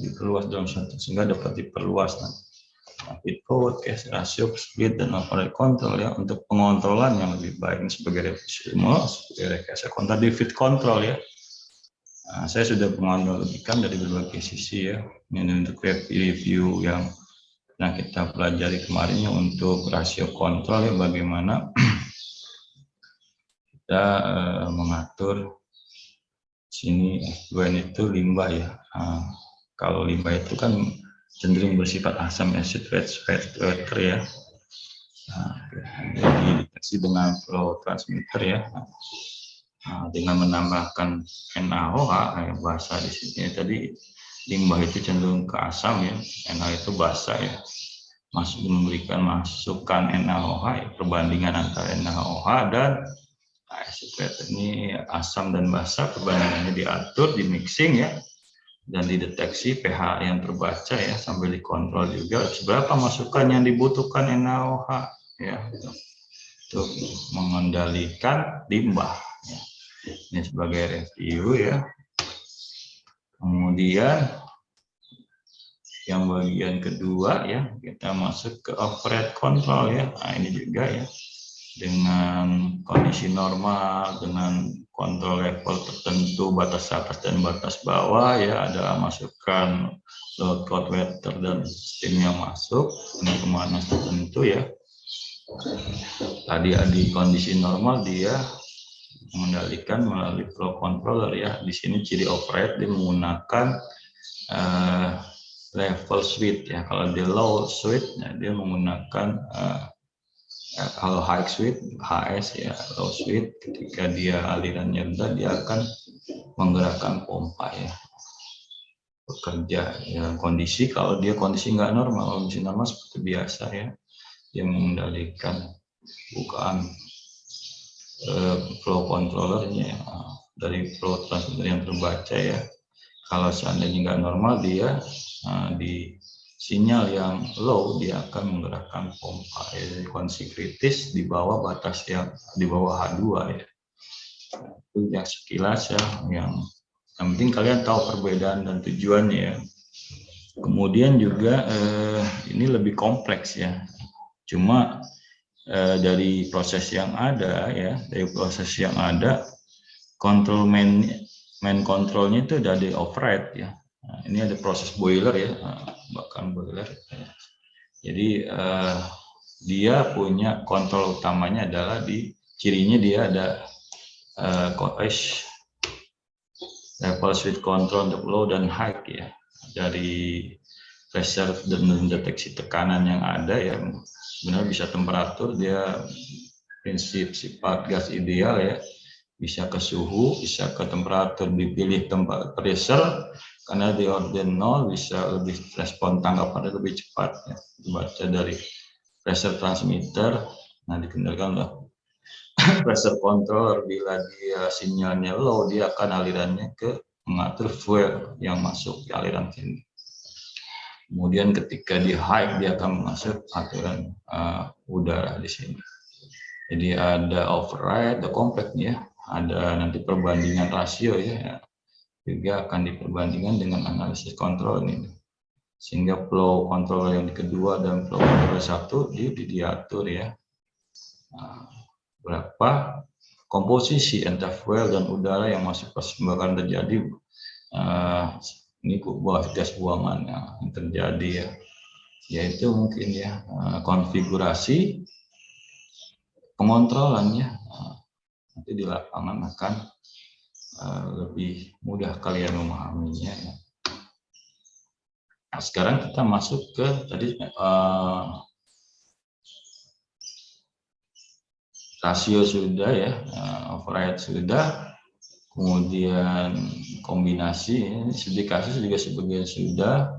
diperluas dalam satu sehingga dapat diperluas nanti code, case rasio, split dan override control ya, untuk pengontrolan yang lebih baik sebagai semua sebagai rekayasa kontrol di fit control ya. Nah, saya sudah menganalogikan dari berbagai sisi ya, ini untuk review yang kita pelajari kemarin ya, untuk rasio kontrol ya, bagaimana kita mengatur sini F2N itu limbah ya. Nah, kalau limbah itu kan cenderung bersifat asam acid water ya. Nah, jadi deteksi dengan flow transmitter ya. Nah, dengan menambahkan NaOH basa di sini tadi, limbah itu cenderung ke asam ya, Na itu basa ya, memberikan masukan NaOH ya, perbandingan antara NaOH dan acid water ini asam dan basa, perbandingannya diatur, di mixing ya, dan dideteksi pH yang terbaca ya, sambil dikontrol juga seberapa masukan yang dibutuhkan NaOH ya, untuk mengendalikan limbah ya. Ini sebagai review ya. Kemudian yang bagian kedua ya, kita masuk ke override control ya. Nah ini juga ya, dengan kondisi normal, dengan kontrol level tertentu, batas atas dan batas bawah ya, ada masukan load code water dan steam yang masuk dengan kemana tertentu ya. Tadi di kondisi normal dia mengendalikan melalui flow controller ya. Di sini ciri override dia menggunakan level switch ya. Kalau di low switch ya, dia menggunakan kalau high switch HS ya, low switch ketika dia alirannya rendah dia akan menggerakkan pompa ya, bekerja ya. Kondisi kalau dia kondisi nggak normal, kondisi normal seperti biasa ya, dia mengendalikan bukaan flow controllernya dari flow transmitter yang terbaca ya. Kalau seandainya nggak normal dia di sinyal yang low dia akan menggerakkan pompa ya, kondisi kritis di bawah batas yang di bawah H2 ya. Itu yang sekilas ya, yang penting kalian tahu perbedaan dan tujuannya ya. Kemudian juga ini lebih kompleks ya, cuma dari proses yang ada ya, kontrol main kontrolnya itu ada di override ya. Nah, ini ada proses boiler ya, bahkan boiler ya. Jadi dia punya kontrol utamanya adalah di cirinya dia ada level switch control untuk low dan high ya, dari pressure dan deteksi tekanan yang ada ya. Sebenarnya bisa temperatur, dia prinsip sifat gas ideal ya, bisa ke suhu, bisa ke temperatur, dipilih tempat pressure karena di orden 0 bisa lebih respon tanggapannya lebih cepat ya. Dibaca dari pressure transmitter, nah dikendalikan oleh pressure controller. Bila dia sinyalnya low, dia akan alirannya ke mengatur fuel yang masuk ke aliran sini. Kemudian ketika di high dia akan masuk aturan udara di sini. Jadi ada override, ada compact ya, ada nanti perbandingan rasio ya, juga akan diperbandingkan dengan analisis kontrol ini. Sehingga flow kontrol yang kedua dan flow kontrol satu diatur ya. Berapa komposisi antara fuel dan udara yang masuk persimbangan terjadi. Ini gas buangan yang terjadi ya, yaitu mungkin ya konfigurasi pengontrolannya. Nanti di lapangan akan lebih mudah kalian memahaminya ya. Nah, sekarang kita masuk ke tadi rasio sudah ya, override sudah. Kemudian kombinasi, studi kasus juga sebagian sudah.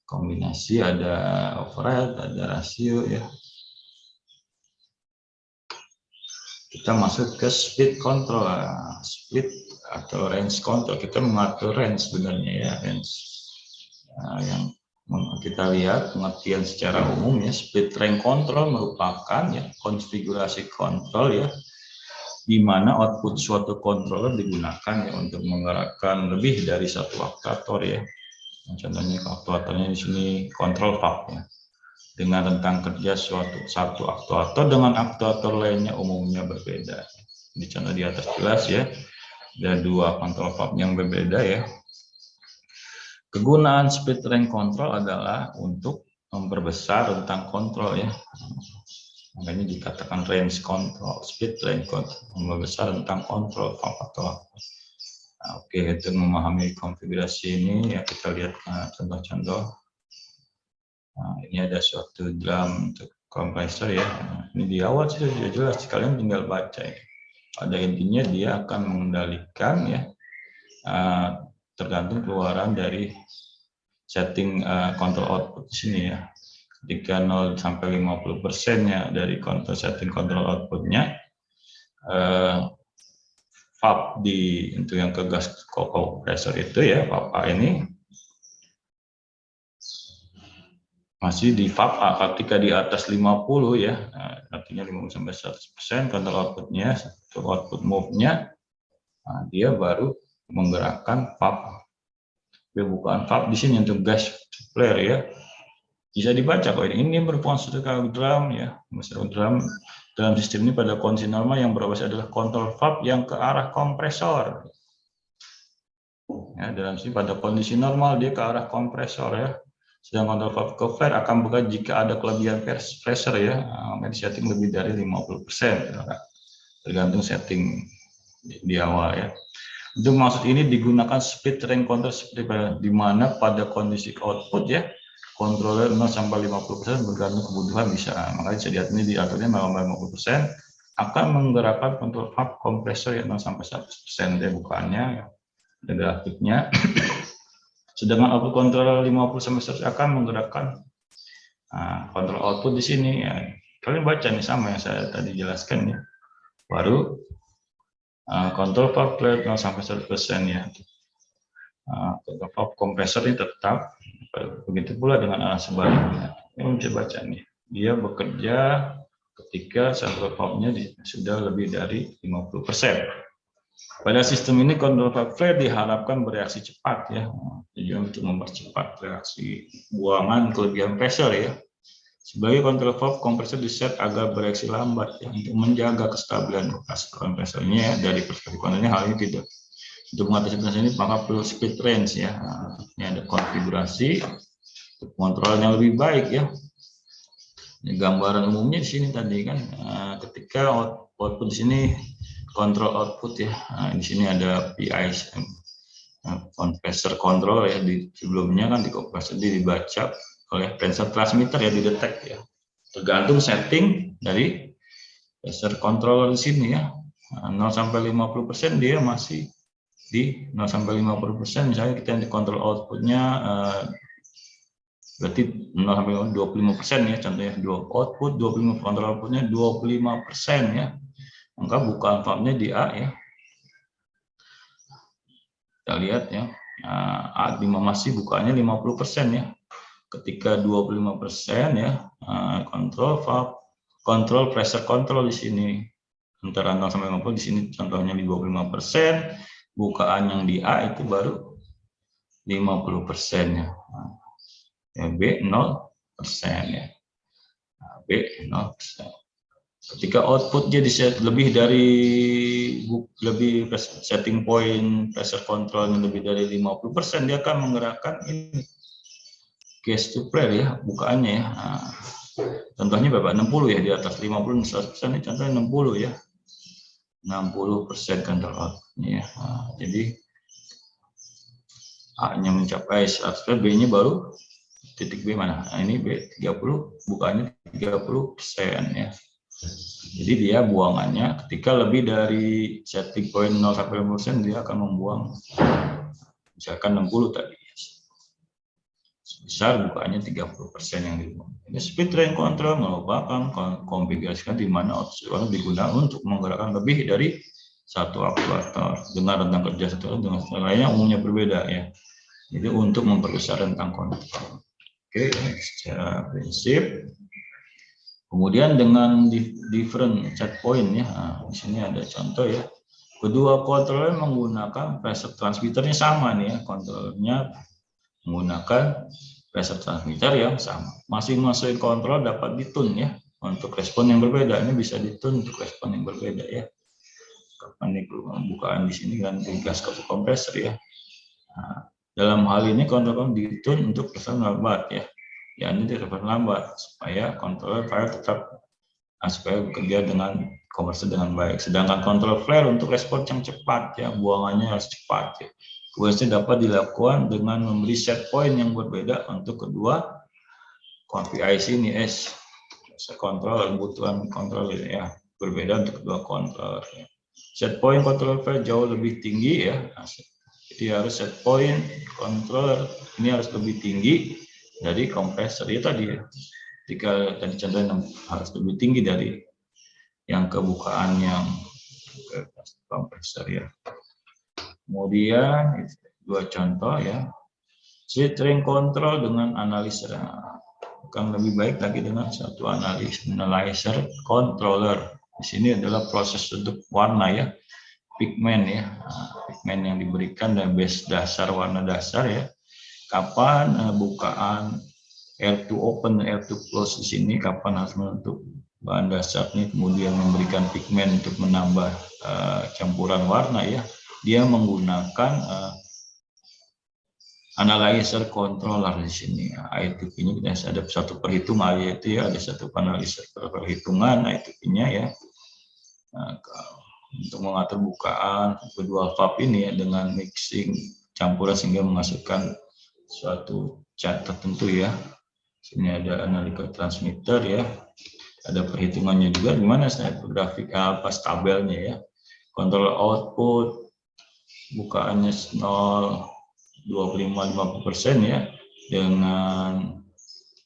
Kombinasi ada override, ada rasio ya. Kita masuk ke speed control, speed atau range control. Kita mengatur range sebenarnya ya, range. Yang kita lihat pengertian secara umum ya, speed range control merupakan ya konfigurasi kontrol ya, di mana output suatu controller digunakan ya untuk menggerakkan lebih dari satu aktuator ya. Contohnya aktuatornya di sini control valve ya. Dengan rentang kerja satu aktuator dengan aktuator lainnya umumnya berbeda. Di contoh di atas jelas ya, ada dua control valve yang berbeda ya. Kegunaan speed range control adalah untuk memperbesar rentang kontrol ya. Makanya dikatakan range control, speed range control, membesar tentang kontrol faktor. Nah, oke, itu memahami konfigurasi ini ya, kita lihat contoh-contoh. Nah, ini ada suatu drum untuk kompresor ya. Ini di awal sudah jelas, kalian tinggal baca ya. Pada intinya dia akan mengendalikan ya, tergantung keluaran dari setting control output di sini ya. Ketika 0 sampai 50% dari setting kontrol outputnya, valve untuk yang ke gas kompresor itu ya, valve A ini masih di valve A. Ketika di atas 50 ya, artinya 50 sampai 100% kontrol outputnya, output move-nya, dia baru menggerakkan valve. Bukaan valve di sini untuk gas flare ya. Bisa dibaca kok ini merupakan suatu drum ya, drum dalam sistem ini pada kondisi normal yang beroperasi adalah kontrol valve yang ke arah kompresor. Ya, dalam sistem pada kondisi normal dia ke arah kompresor ya. Sedang kontrol valve ke flare akan bekerja jika ada kelebihan pressure ya, di setting lebih dari 50%. Tergantung setting di awal ya. Untuk maksud ini digunakan speed range control seperti di mana pada kondisi output ya, controller 0 sampai 50% bergantung kebutuhan bisa. Makanya bisa lihat ini diaturnya 0 sampai 50% akan menggerakkan kontrol valve kompresor yang 0 sampai 100% dia bukaannya ya. Ada grafiknya. Sedangkan output controller 50 sampai 100 akan menggerakkan kontrol output di sini ya. Kalian baca nih sama yang saya tadi jelaskan ya. Baru kontrol valve flare 0 sampai 100% ya. Kontrol valve kompresor ini tetap. Begitu pula dengan arah sebaliknya. Ini bisa baca nih. Dia bekerja ketika sampel valve-nya sudah lebih dari 50%. Pada sistem ini kontrol valve flare diharapkan bereaksi cepat ya. Tujuan untuk mempercepat reaksi buangan kelebihan pressure ya. Sebagai kontrol valve kompresor diset agar bereaksi lambat ya, untuk menjaga kestabilan kompresornya dari perspektif kontrolnya. Hal ini tidak. Untuk mengatasi proses ini maka perlu speed range ya. Ini ada konfigurasi untuk kontrol yang lebih baik ya. Ini gambaran umumnya di sini tadi kan, ketika output di sini kontrol output ya. Di sini ada PI compressor control ya. Di sebelumnya kan di kompresor dibaca oleh pressure transmitter ya, didetek ya. Tergantung setting dari pressure controller di sini ya. 0 sampai 50% dia masih di 0 sampai 50%, misalnya kita yang kontrol outputnya berarti 0 sampai 25% ya, contohnya output 25, kontrol outputnya 25% ya, maka bukaan valve-nya di A ya. Kita lihat ya, A5 masih bukaannya 50% ya. ketika 25% ya, kontrol valve, kontrol pressure control di sini antara 0 sampai 50 di sini contohnya di 25%, bukaan yang di A itu baru 50% ya. Ya, B 0% ya. Nah, B 0%. Ketika outputnya lebih dari setting point pressure controlnya lebih dari 50%, dia akan menggerakkan ini gas supply ya, bukaannya ya. Nah, contohnya berapa? 60 ya, di atas 50 100% ini contohnya 60 ya. 60% control outputnya ya. Nah, jadi A-nya mencapai 100%, B-nya baru titik B mana? Nah, ini B 30, bukaannya 30% ya. Jadi dia buangannya ketika lebih dari setting point 0 sampai 50%, dia akan membuang misalkan 60 tadi. Sebesar bukaannya 30% yang dibuang. Ini speed train control merupakan konfigurasikan di mana output digunakan untuk menggerakkan lebih dari satu aktuator dengan rentang kerja satu dengan lainnya umumnya berbeda ya. Jadi untuk memperbesar rentang kontrol. Oke, secara prinsip. Kemudian dengan different set point ya, nah, di sini ada contoh ya. Kedua kontroler menggunakan pressure transmitternya sama nih ya, kontrolernya menggunakan pressure transmitter yang sama. Masing-masing kontrol dapat ditune ya untuk respon yang berbeda. Ini bisa ditune untuk respon yang berbeda ya. Kapan nih pembukaan di sini kan gas ke kompresor ya. Nah, dalam hal ini kontrol ditune untuk respon lambat ya. Ya ini respon lambat supaya kontroler fire tetap supaya bekerja dengan kompresor dengan baik. Sedangkan kontrol flare untuk respon yang cepat ya, buangannya harus cepat ya. Tugasnya dapat dilakukan dengan memberi set point yang berbeda untuk kedua IC ini kontrol kebutuhan kontrol ya berbeda untuk kedua kontrol. Ya. Set point kontrol flare jauh lebih tinggi ya. Jadi harus set point controller ini harus lebih tinggi dari kompresor ya tadi ya. Jika tadi contohnya harus lebih tinggi dari yang kebukaan yang ke kompresor ya. Kemudian dua contoh ya. Speed train control dengan analyzer akan lebih baik lagi dengan satu analyzer controller. Di sini adalah proses untuk warna ya. Pigment ya, pigment yang diberikan dan base dasar warna dasar ya. Kapan bukaan R2 open, R2 close di sini, kapan harus menutup bahan dasar ini, kemudian memberikan pigment untuk menambah campuran warna ya. Dia menggunakan analyzer controller di sini. ITP-nya kita ada satu perhitungan yaitu ya, ada satu analyzer perhitungan ITP-nya ya. Nah, untuk mengatur bukaan kedua valve ini ya dengan mixing campuran sehingga menghasilkan suatu cat tertentu ya. Sini ada analyzer transmitter ya. Ada perhitungannya juga di mana saya grafik apa tabelnya ya. Kontrol output bukaannya 0,25-50% ya dengan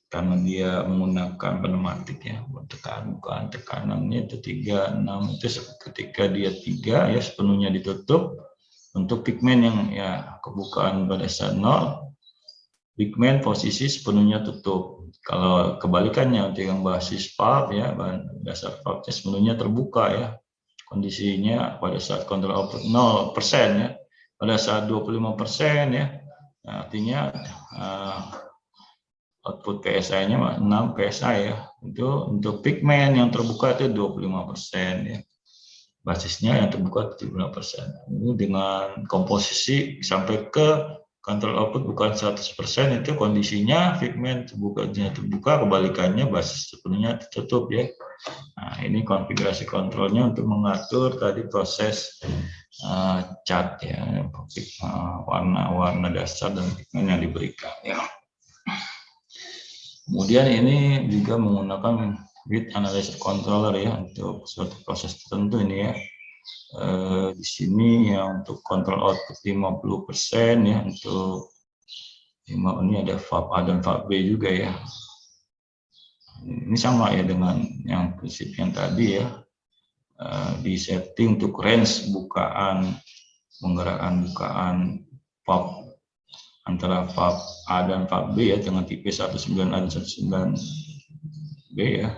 karena dia menggunakan pneumatik ya buat bukaan tekanannya itu 36 itu ketika dia 3 ya sepenuhnya ditutup. Untuk pigment yang ya kebukaan pada saat 0 pigment posisi sepenuhnya tutup. Kalau kebalikannya untuk yang basis valve ya bahan dasar valve sepenuhnya terbuka ya kondisinya pada saat kontrol output 0% ya. Pada saat 25% ya artinya output PSI-nya 6 PSI ya. Itu untuk pigment yang terbuka itu 25% ya. Basisnya yang terbuka 75%. Ini dengan komposisi sampai ke kontrol output bukan 100% itu kondisinya pigment terbuka kebalikannya basis sepenuhnya tertutup ya. Nah, ini konfigurasi kontrolnya untuk mengatur tadi proses cat ya, warna dasar dan pigment yang diberikan ya. Kemudian ini juga menggunakan with analyzer controller ya untuk suatu proses tertentu ini ya. Di sini ya untuk kontrol output 50% ya untuk ini ada valve A dan valve B juga ya. Ini sama ya dengan yang prinsip yang tadi ya. Di setting untuk range bukaan menggerakkan bukaan valve antara VAP A dan VAP B ya, dengan tipe 19A dan 19B ya,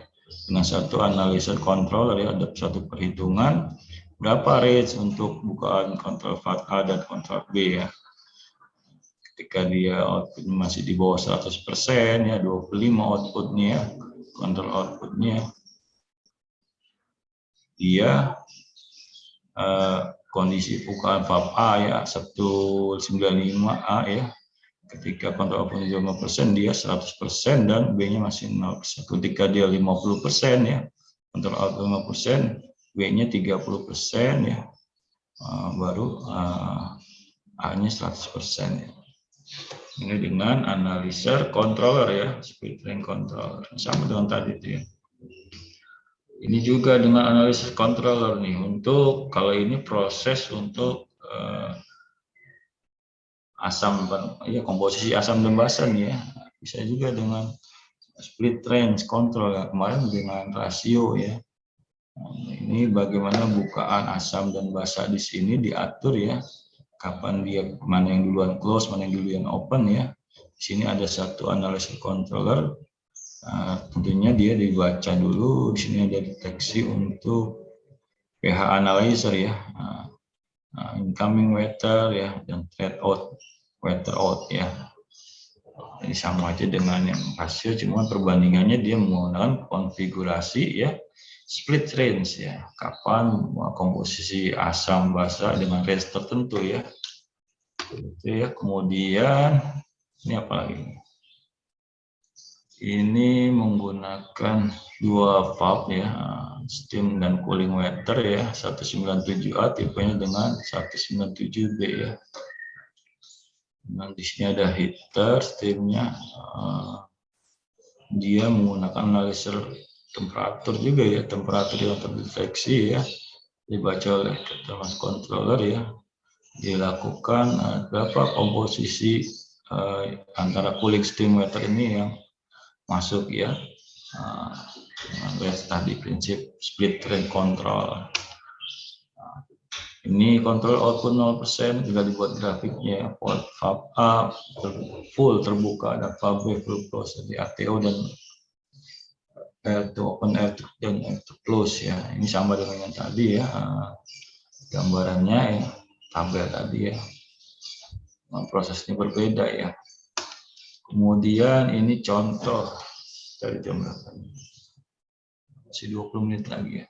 dengan satu analyzer controller ya, ada satu perhitungan berapa range untuk bukaan kontrol VAP A dan kontrol B ya. Ketika dia output masih di bawah 100% ya, 25 outputnya, kontrol outputnya, dia kondisi bukaan VAP A ya 195A ya, ketika kontrol output 5% dia 100% dan B-nya masih 0%. Ketika dia 50% ya, kontrol output 5%, B-nya 30% ya, baru A-nya 100% ya. Ini dengan analyzer controller ya, split range controller, sama dengan tadi itu ya. Ini juga dengan analysis controller nih, untuk kalau ini proses untuk asam ya, komposisi asam dan basa nih ya. Bisa juga dengan split range control ya, kemarin dengan rasio ya. Ini bagaimana bukaan asam dan basa di sini diatur ya, kapan dia, mana yang duluan close, mana yang duluan open ya. Di sini ada satu analysis controller. Tentunya dia dibaca dulu. Di sini ada deteksi untuk pH analyzer ya, incoming water ya, dan thread out, water out ya. Ini sama aja dengan yang hasil, cuma perbandingannya dia menggunakan konfigurasi ya, split range ya, kapan komposisi asam basa dengan range tertentu ya. Itu ya. Kemudian ini apa lagi? Ini menggunakan dua valve ya, steam dan cooling water ya, 197A tipenya dengan 197B ya. Nah, di sini ada heater, steamnya, dia menggunakan analyzer temperatur juga ya, temperatur yang terdeteksi ya, dibaca oleh thermal controller ya, dilakukan berapa komposisi antara cooling steam water ini yang masuk ya, tadi prinsip split range control. Ini kontrol output 0%, juga dibuat grafiknya, port VAP A full terbuka, ada VAP B full close, di ATO dan R2 open, R2 dan R2 close ya. Ini sama dengan yang tadi ya, gambarannya ya, tabel tadi ya. Prosesnya berbeda ya. Kemudian ini contoh dari jam berapa? Masih 20 menit lagi ya.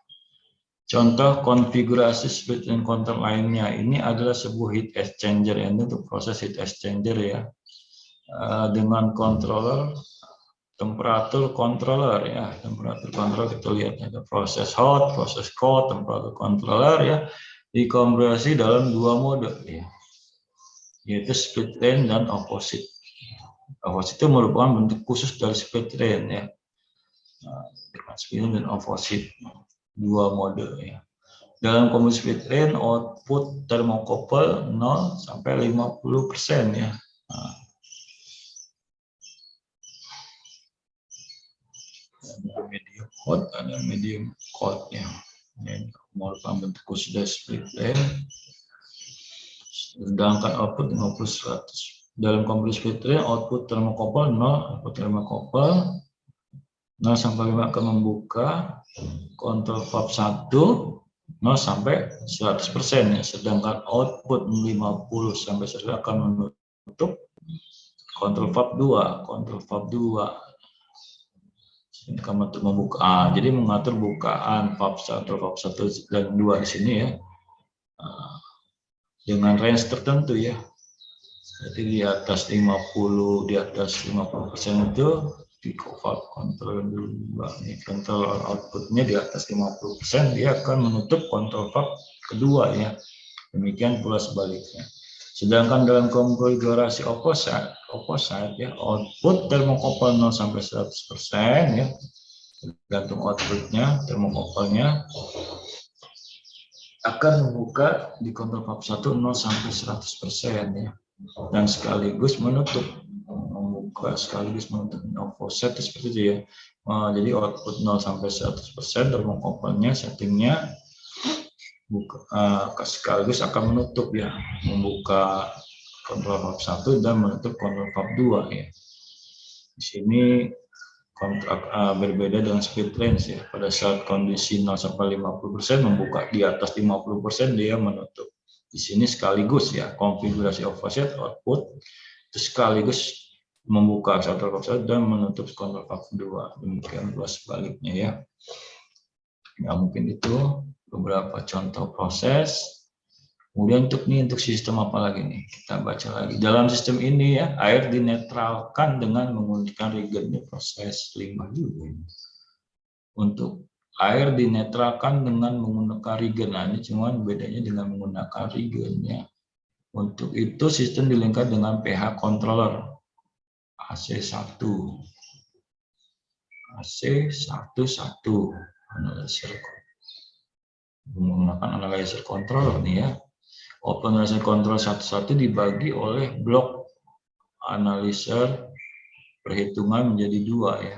Contoh konfigurasi split range control lainnya. Ini adalah sebuah heat exchanger ya, untuk proses heat exchanger ya. Dengan controller, temperatur controller ya. Temperatur controller kita lihat ada proses hot, proses cold, temperatur controller ya. Dikonversi dalam dua mode ya, yaitu split range dan opposite. Opposite itu merupakan bentuk khusus dari split range ya, split range dan opposite, dua mode ya. Dalam komposisi split range, output thermocouple 0 sampai 50% ya. Ada medium hot, ada medium cold ya. Ini merupakan bentuk khusus dari split range. Sedangkan output 50-100. Dalam komposisi split range, output thermocouple 0, output thermocouple 0 sampai 5 akan membuka, kontrol VAP 1 0 sampai 100% ya, sedangkan output 50 sampai 100 akan menutup, kontrol VAP 2, kontrol VAP 2 ini akan membuka. Jadi mengatur bukaan VAP 1, VAP 1 dan 2 di sini ya, dengan range tertentu ya. Jadi di atas 50, di atas 50% itu di valve control dulu, ini control outputnya di atas 50%, dia akan menutup kontrol valve kedua ya. Demikian pula sebaliknya. Sedangkan dalam konfigurasi opposite ya, output thermocouple 0 sampai 100% ya, tergantung outputnya, thermocouple-nya akan membuka di kontrol valve 1 0 sampai 100% ya, dan sekaligus menutup, membuka sekaligus menutup. Offset seperti itu ya. Jadi output 0 sampai 100%, thermocouple-nya settingnya buka, sekaligus akan menutup ya, membuka kontrol valve 1 dan menutup kontrol valve 2 ya. Di sini kontrak berbeda dengan speed range ya. Pada saat kondisi 0 sampai 50% membuka di atas 50% dia menutup. Di sini sekaligus ya konfigurasi offset output itu sekaligus membuka kontrol valve 1 dan menutup kontrol valve 2. Demikian pula sebaliknya ya. Ya mungkin itu beberapa contoh proses. Kemudian untuk sistem apa lagi nih? Kita baca lagi. Dalam sistem ini ya, air dinetralkan dengan menggunakan regen. Ini proses limbah juga. Untuk air dinetralkan dengan menggunakan regen. Nah, ini cuma bedanya dengan menggunakan regen ya. Untuk itu sistem dilengkapi dengan pH controller AC1. AC11 analyzer. Menggunakan analyzer controller nih ya. Open Analyzer Control 11 dibagi oleh blok analyzer perhitungan menjadi 2 ya.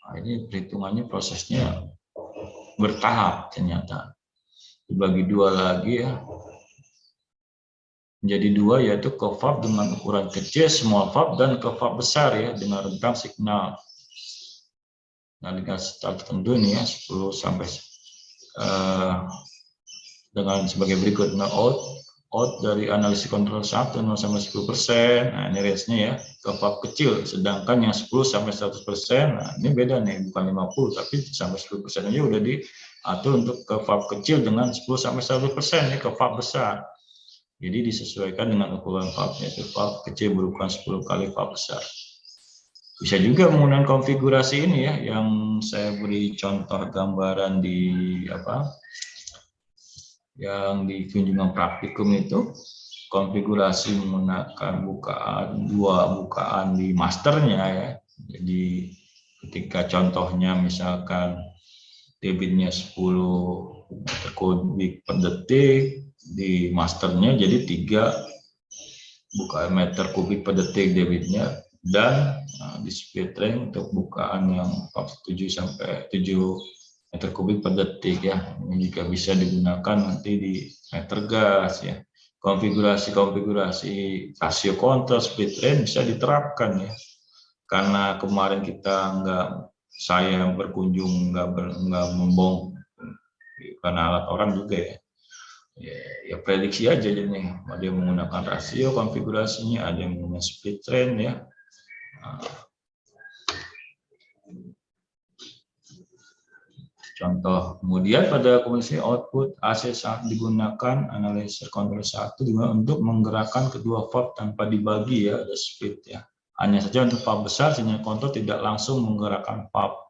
Nah, ini perhitungannya prosesnya bertahap ternyata. Dibagi 2 lagi ya. Menjadi 2 yaitu ke valve dengan ukuran kecil, small valve, dan ke valve besar ya dengan rentang signal. Nah, dengan start tertentu ini ya 10 sampai dengan sebagai berikut. Nah, out dari analisis kontrol 1 0 sampai 10%. Nah, ini range-nya ya ke valve kecil, sedangkan yang 10 sampai 100%. Nah, ini beda nih, bukan 50 tapi sampai 10% aja udah diatur untuk ke valve kecil dengan 10 sampai 100% ya ke valve besar. Jadi disesuaikan dengan ukuran valve-nya. Itu valve kecil berukuran 10 kali valve besar. Bisa juga menggunakan konfigurasi ini ya yang saya beri contoh gambaran di yang di kunjungan praktikum itu, konfigurasi menggunakan dua bukaan di masternya ya. Jadi ketika contohnya misalkan debitnya 10 meter kubik per detik, di masternya jadi 3 bukaan meter kubik per detik debitnya, dan di speed range untuk bukaan yang 7 sampai 7 meter kubik per detik ya. Ini juga bisa digunakan nanti di meter gas ya. Konfigurasi rasio kontrol speed range bisa diterapkan ya. Karena kemarin saya berkunjung nggak membong karena alat orang juga ya. Ya prediksi aja jadinya. Ada yang menggunakan rasio konfigurasinya, ada yang menggunakan speed range ya. Contoh, kemudian pada komunikasi output AC saat digunakan analyzer control 1 juga untuk menggerakkan kedua valve tanpa dibagi ya, ada speed ya. Hanya saja untuk valve besar sinyal kontrol tidak langsung menggerakkan valve,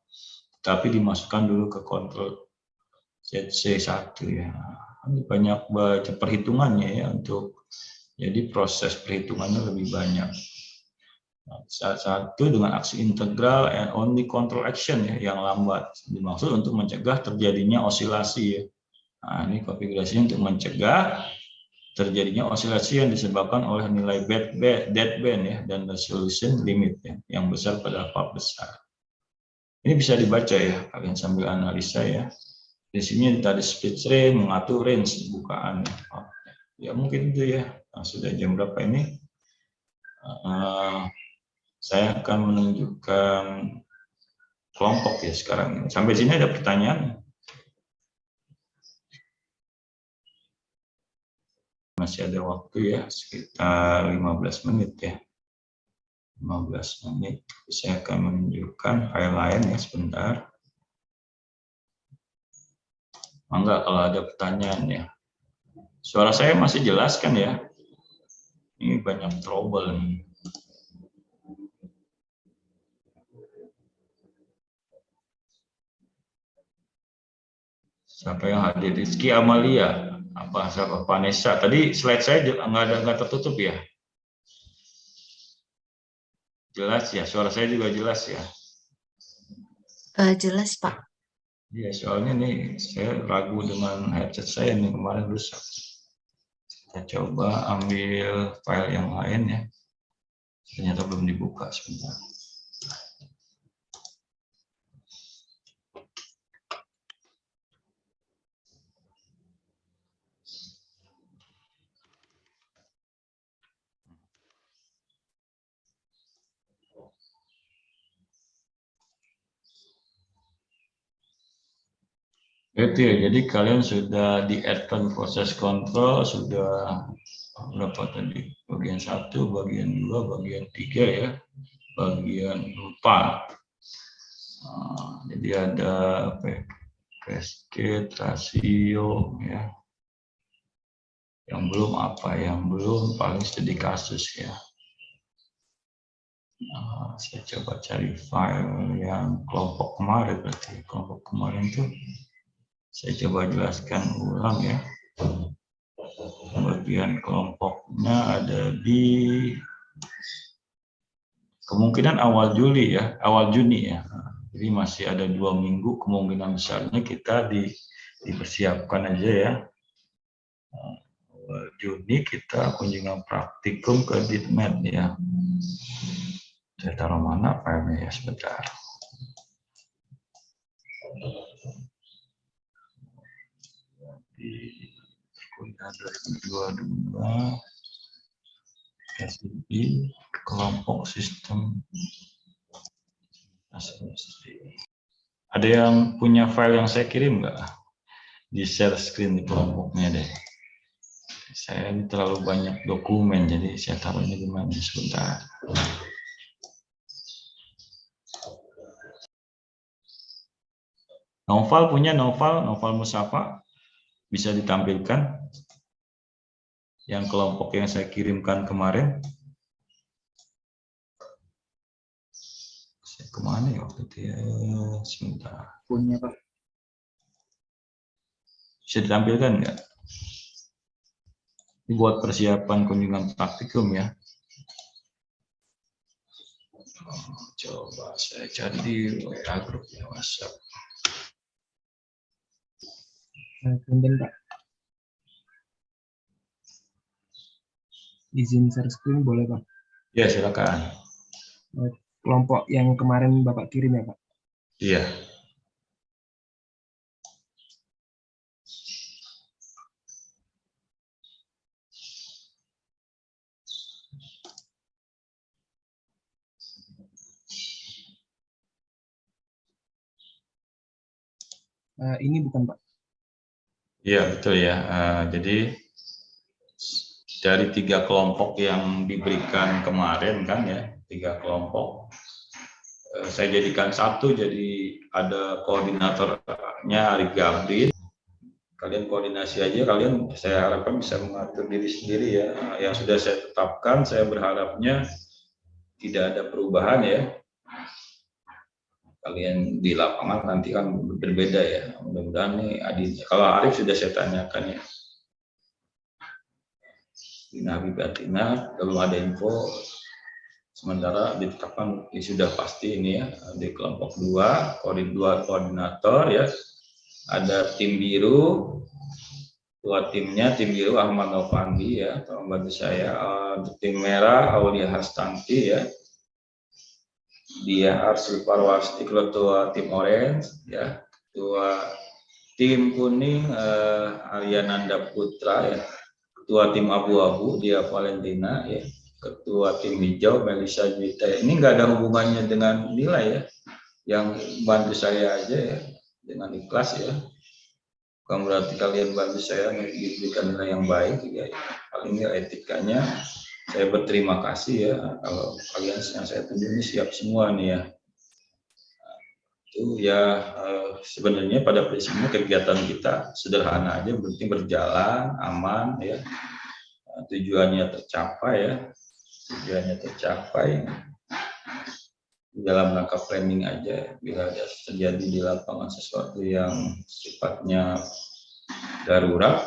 tapi dimasukkan dulu ke kontrol C1 ya. Ini banyak baca perhitungannya ya untuk jadi proses perhitungannya lebih banyak. Saat satu dengan aksi integral and only control action ya yang lambat dimaksud untuk mencegah terjadinya osilasi ya. Nah, ini konfigurasinya untuk mencegah terjadinya osilasi yang disebabkan oleh nilai deadband ya dan resolution limit ya yang besar pada valve besar. Ini bisa dibaca ya kalian sambil analisa ya. Di sini tadi speed range mengatur range bukaan ya mungkin itu ya. Nah, sudah jam berapa ini? Saya akan menunjukkan kelompok ya sekarang. Sampai sini ada pertanyaan? Masih ada waktu ya, sekitar 15 menit ya. 15 menit. Saya akan menunjukkan file lain ya sebentar. Enggak, kalau ada pertanyaan ya. Suara saya masih jelas kan ya? Ini banyak trouble nih. Siapa yang hadir? Rizky Amalia, siapa Vanessa? Tadi slide saya nggak tertutup ya? Jelas ya, suara saya juga jelas ya? Jelas Pak. Iya, soalnya nih saya ragu dengan headset saya nih kemarin rusak. Kita coba ambil file yang lain ya. Ternyata belum dibuka sebentar. Itu ya, jadi kalian sudah di-add-kan proses kontrol, sudah berapa tadi? Bagian 1, bagian 2, bagian 3 ya, bagian 4. Jadi ada cascade, rasio ya. Yang belum apa? Yang belum paling studi kasus ya. Saya coba cari file yang kelompok kemarin, berarti kelompok kemarin tuh saya coba jelaskan ulang ya. Bagian kelompoknya ada di kemungkinan awal Juli ya, awal Juni ya. Jadi masih ada 2 minggu, kemungkinan besarnya kita dipersiapkan aja ya. Awal Juni kita kunjungan praktikum ke Ditmed ya. Saya taruh mana filenya ya, sebentar. Di kuliah 2022 SII kelompok sistem. Ada yang punya file yang saya kirim nggak? Di share screen di kelompoknya deh. Saya ini terlalu banyak dokumen, jadi saya taruhnya di mana sebentar. Noval punya Noval Musafa bisa ditampilkan yang kelompok yang saya kirimkan kemarin. Saya kemana ya waktu itu ya? Sebentar. Punya Pak. Bisa ditampilkan nggak? Ini buat persiapan kunjungan praktikum ya. Coba saya cari di WA grup ya, WhatsApp. Punten Pak. Izin share screen boleh Pak? Ya silakan. Kelompok yang kemarin Bapak kirim ya Pak? Iya. Ini bukan Pak? Iya betul ya. Jadi dari 3 kelompok yang diberikan kemarin kan ya, 3 kelompok. Saya jadikan 1, jadi ada koordinatornya Arif Gabrin. Kalian koordinasi aja, kalian saya harapkan bisa mengatur diri sendiri ya. Yang sudah saya tetapkan, saya berharapnya tidak ada perubahan ya. Kalian di lapangan nanti kan berbeda ya. Mudah-mudahan nih Adi, kalau Arif sudah saya tanyakan ya. Dina Habibatina belum ada info, sementara ditetapkan ya sudah pasti ini ya di kelompok 2 koordinator ya, ada tim biru, tim biru Ahmad Novandi ya, tolong bantu saya. Tim merah Aulia Hastanti ya, dia Arsul Parwasti ketua tim orange ya, ketua tim kuning Aryananda Putra ya, ketua tim abu-abu dia Valentina ya, ketua tim hijau Melisa Juwita ya. Ini nggak ada hubungannya dengan nilai ya, yang bantu saya aja ya dengan ikhlas ya, bukan berarti kalian bantu saya memberikan nilai yang baik ya. Paling nggak etikanya saya berterima kasih ya kalau kalian yang saya tunjuk ini siap semua nih ya. Itu ya sebenarnya pada prinsipnya kegiatan kita sederhana aja, penting berjalan aman ya, tujuannya tercapai dalam rangka planning aja. Bila ada terjadi di lapangan sesuatu yang sifatnya darurat,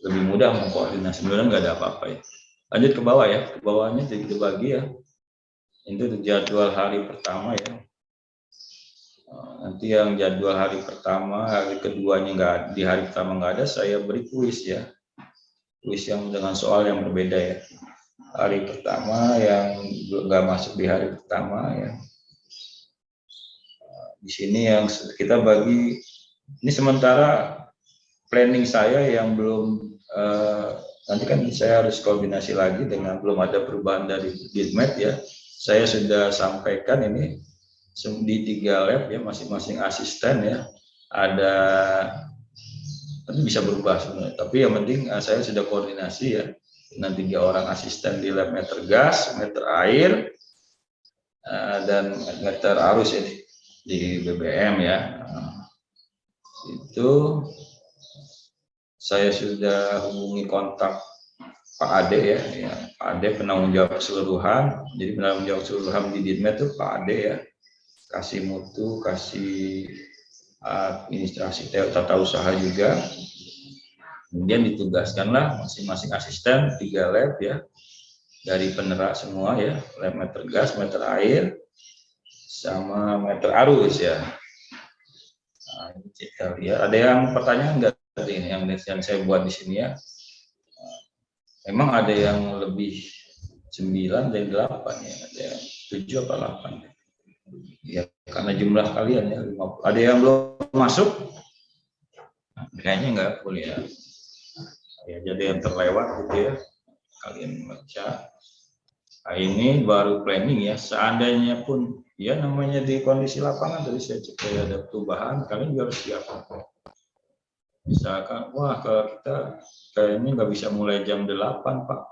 lebih mudah mengkoordinasi. Sebenarnya nggak ada apa-apa ya. Lanjut ke bawah ya, ke bawahnya jadi dibagi ya. Itu jadwal hari pertama ya. Nanti yang jadwal hari pertama, hari keduanya nggak, di hari pertama nggak ada, saya beri kuis ya, kuis yang dengan soal yang berbeda ya. Hari pertama yang nggak masuk di hari pertama ya. Di sini yang kita bagi, ini sementara planning saya yang belum, nanti kan saya harus koordinasi lagi dengan belum ada perubahan dari Ditmed ya. Saya sudah sampaikan ini di 3 lab ya, masing-masing asisten ya. Ada Nanti bisa berubah sebenarnya. Tapi yang penting saya sudah koordinasi ya dengan 3 orang asisten di lab meter gas, meter air, dan meter arus ya di BBM ya. Itu saya sudah hubungi kontak Pak Ade ya, Pak Ade penanggung jawab keseluruhan. Jadi penanggung jawab keseluruhan di Ditmed itu Pak Ade ya, kasih mutu, kasih administrasi tata usaha juga. Kemudian ditugaskanlah masing-masing asisten 3 lab ya, dari penerak semua ya, lab meter gas, meter air, sama meter arus ya. Nah, ini kita lihat. Ada yang pertanyaan nggak tadi ini yang saya buat di sini ya? Memang ada yang lebih 9 dari 8 ya, ada yang 7 atau 8 ya, karena jumlah kalian ya 50. Ada yang belum masuk? Nah, kayaknya nggak boleh ya, jadi yang terlewat gitu ya, kalian baca. Nah, ini baru planning ya, seandainya pun ya namanya di kondisi lapangan tadi saya cek ada perubahan, kalian juga harus siap. Misalkan, wah kalau kita kayaknya nggak bisa mulai jam 8 Pak,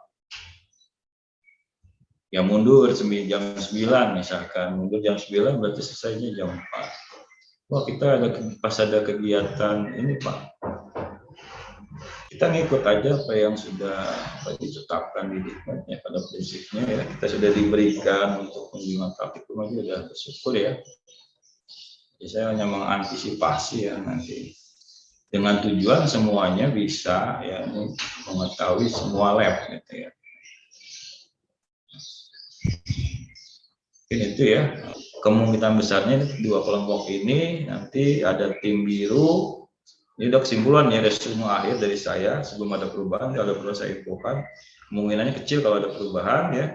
ya mundur jam 9 misalkan, mundur jam 9 berarti selesainya jam 4. Wah kita pas ada kegiatan ini Pak, kita ngikut aja apa yang sudah ditetapkan di Ditmed pada prinsipnya ya. Kita sudah diberikan untuk kunjungan praktik rumah juga, sudah bersyukur ya. Jadi saya hanya mengantisipasi ya nanti, dengan tujuan semuanya bisa ya mengetahui semua lab gitu ya. Mungkin itu ya kemungkinan besarnya 2 kelompok ini nanti ada tim biru. Ini udah kesimpulan ya, resume akhir dari saya sebelum ada perubahan. Kalau perlu saya infokan, kemungkinannya kecil kalau ada perubahan ya.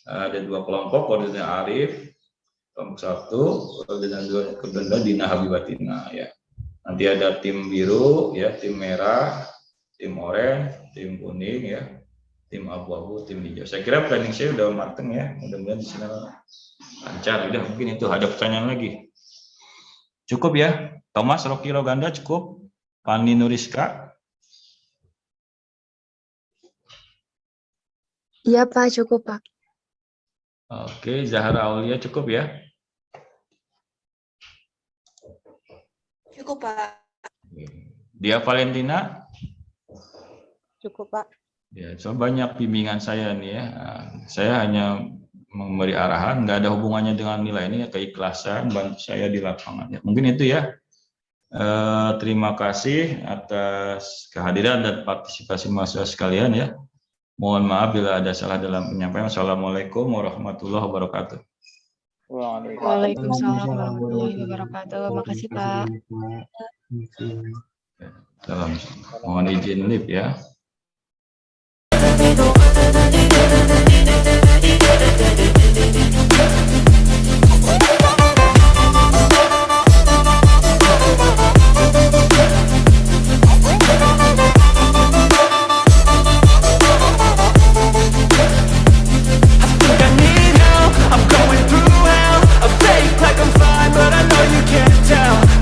Ada 2 kelompok, koordinator Arif, kelompok 1, koordinator kedua Dina Habibatina ya. Nanti ada tim biru ya, tim merah, tim oranye, tim kuning ya, tim abu-abu, tim hijau. Saya kira planning saya udah mateng ya, mudah-mudahan di sana lancar. Udah mungkin itu. Ada pertanyaan lagi? Cukup ya, Thomas, Rocky, Roganda cukup. Pani Nuriska. Iya Pak, cukup Pak. Oke, Zahra Aulia cukup ya? Cukup Pak. Dia Valentina? Cukup Pak. Ya, so banyak bimbingan saya nih ya. Saya hanya memberi arahan, nggak ada hubungannya dengan nilai ini ya, keikhlasan bantu saya di lapangan. Ya, mungkin itu ya. Terima kasih atas kehadiran dan partisipasi mahasiswa sekalian ya. Mohon maaf bila ada salah dalam penyampaian. Assalamualaikum warahmatullahi wabarakatuh. Waalaikumsalam warahmatullahi wabarakatuh. Makasih Pak. Salam. Mohon izin live ya.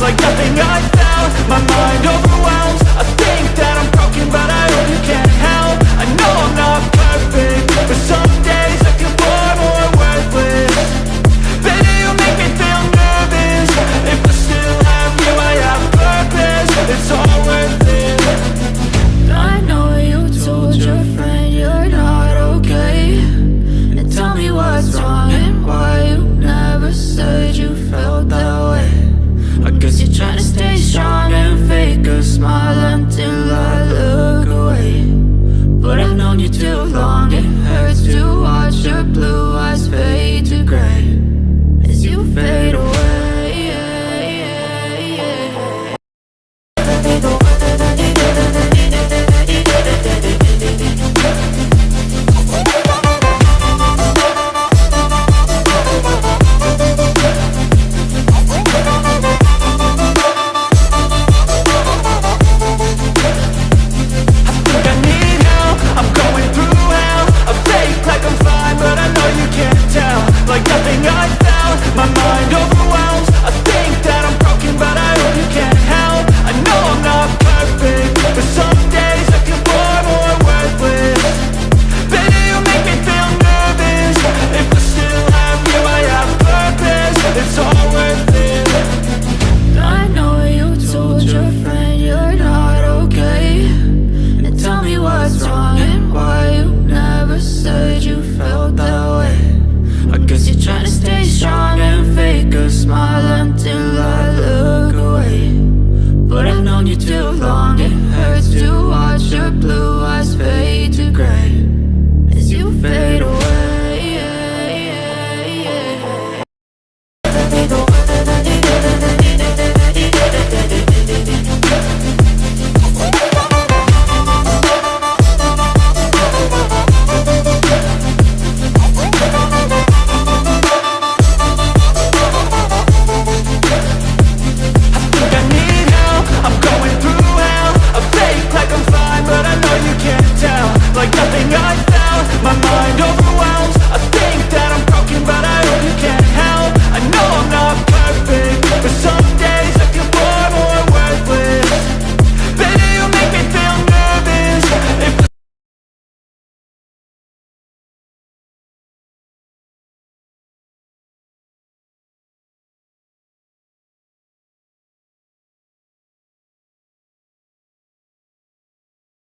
Like nothing I found, my mind overwhelms. I think that I'm broken, but I hope you can't help. I know I'm not perfect, but some days I feel far more worthless. Baby, you make me feel nervous. If I still have you, I have purpose. It's all worth it. I know you told your friend you're not okay, and tell me what's wrong and why you never said you felt that way. I guess you're trying to stay strong and fake a smile.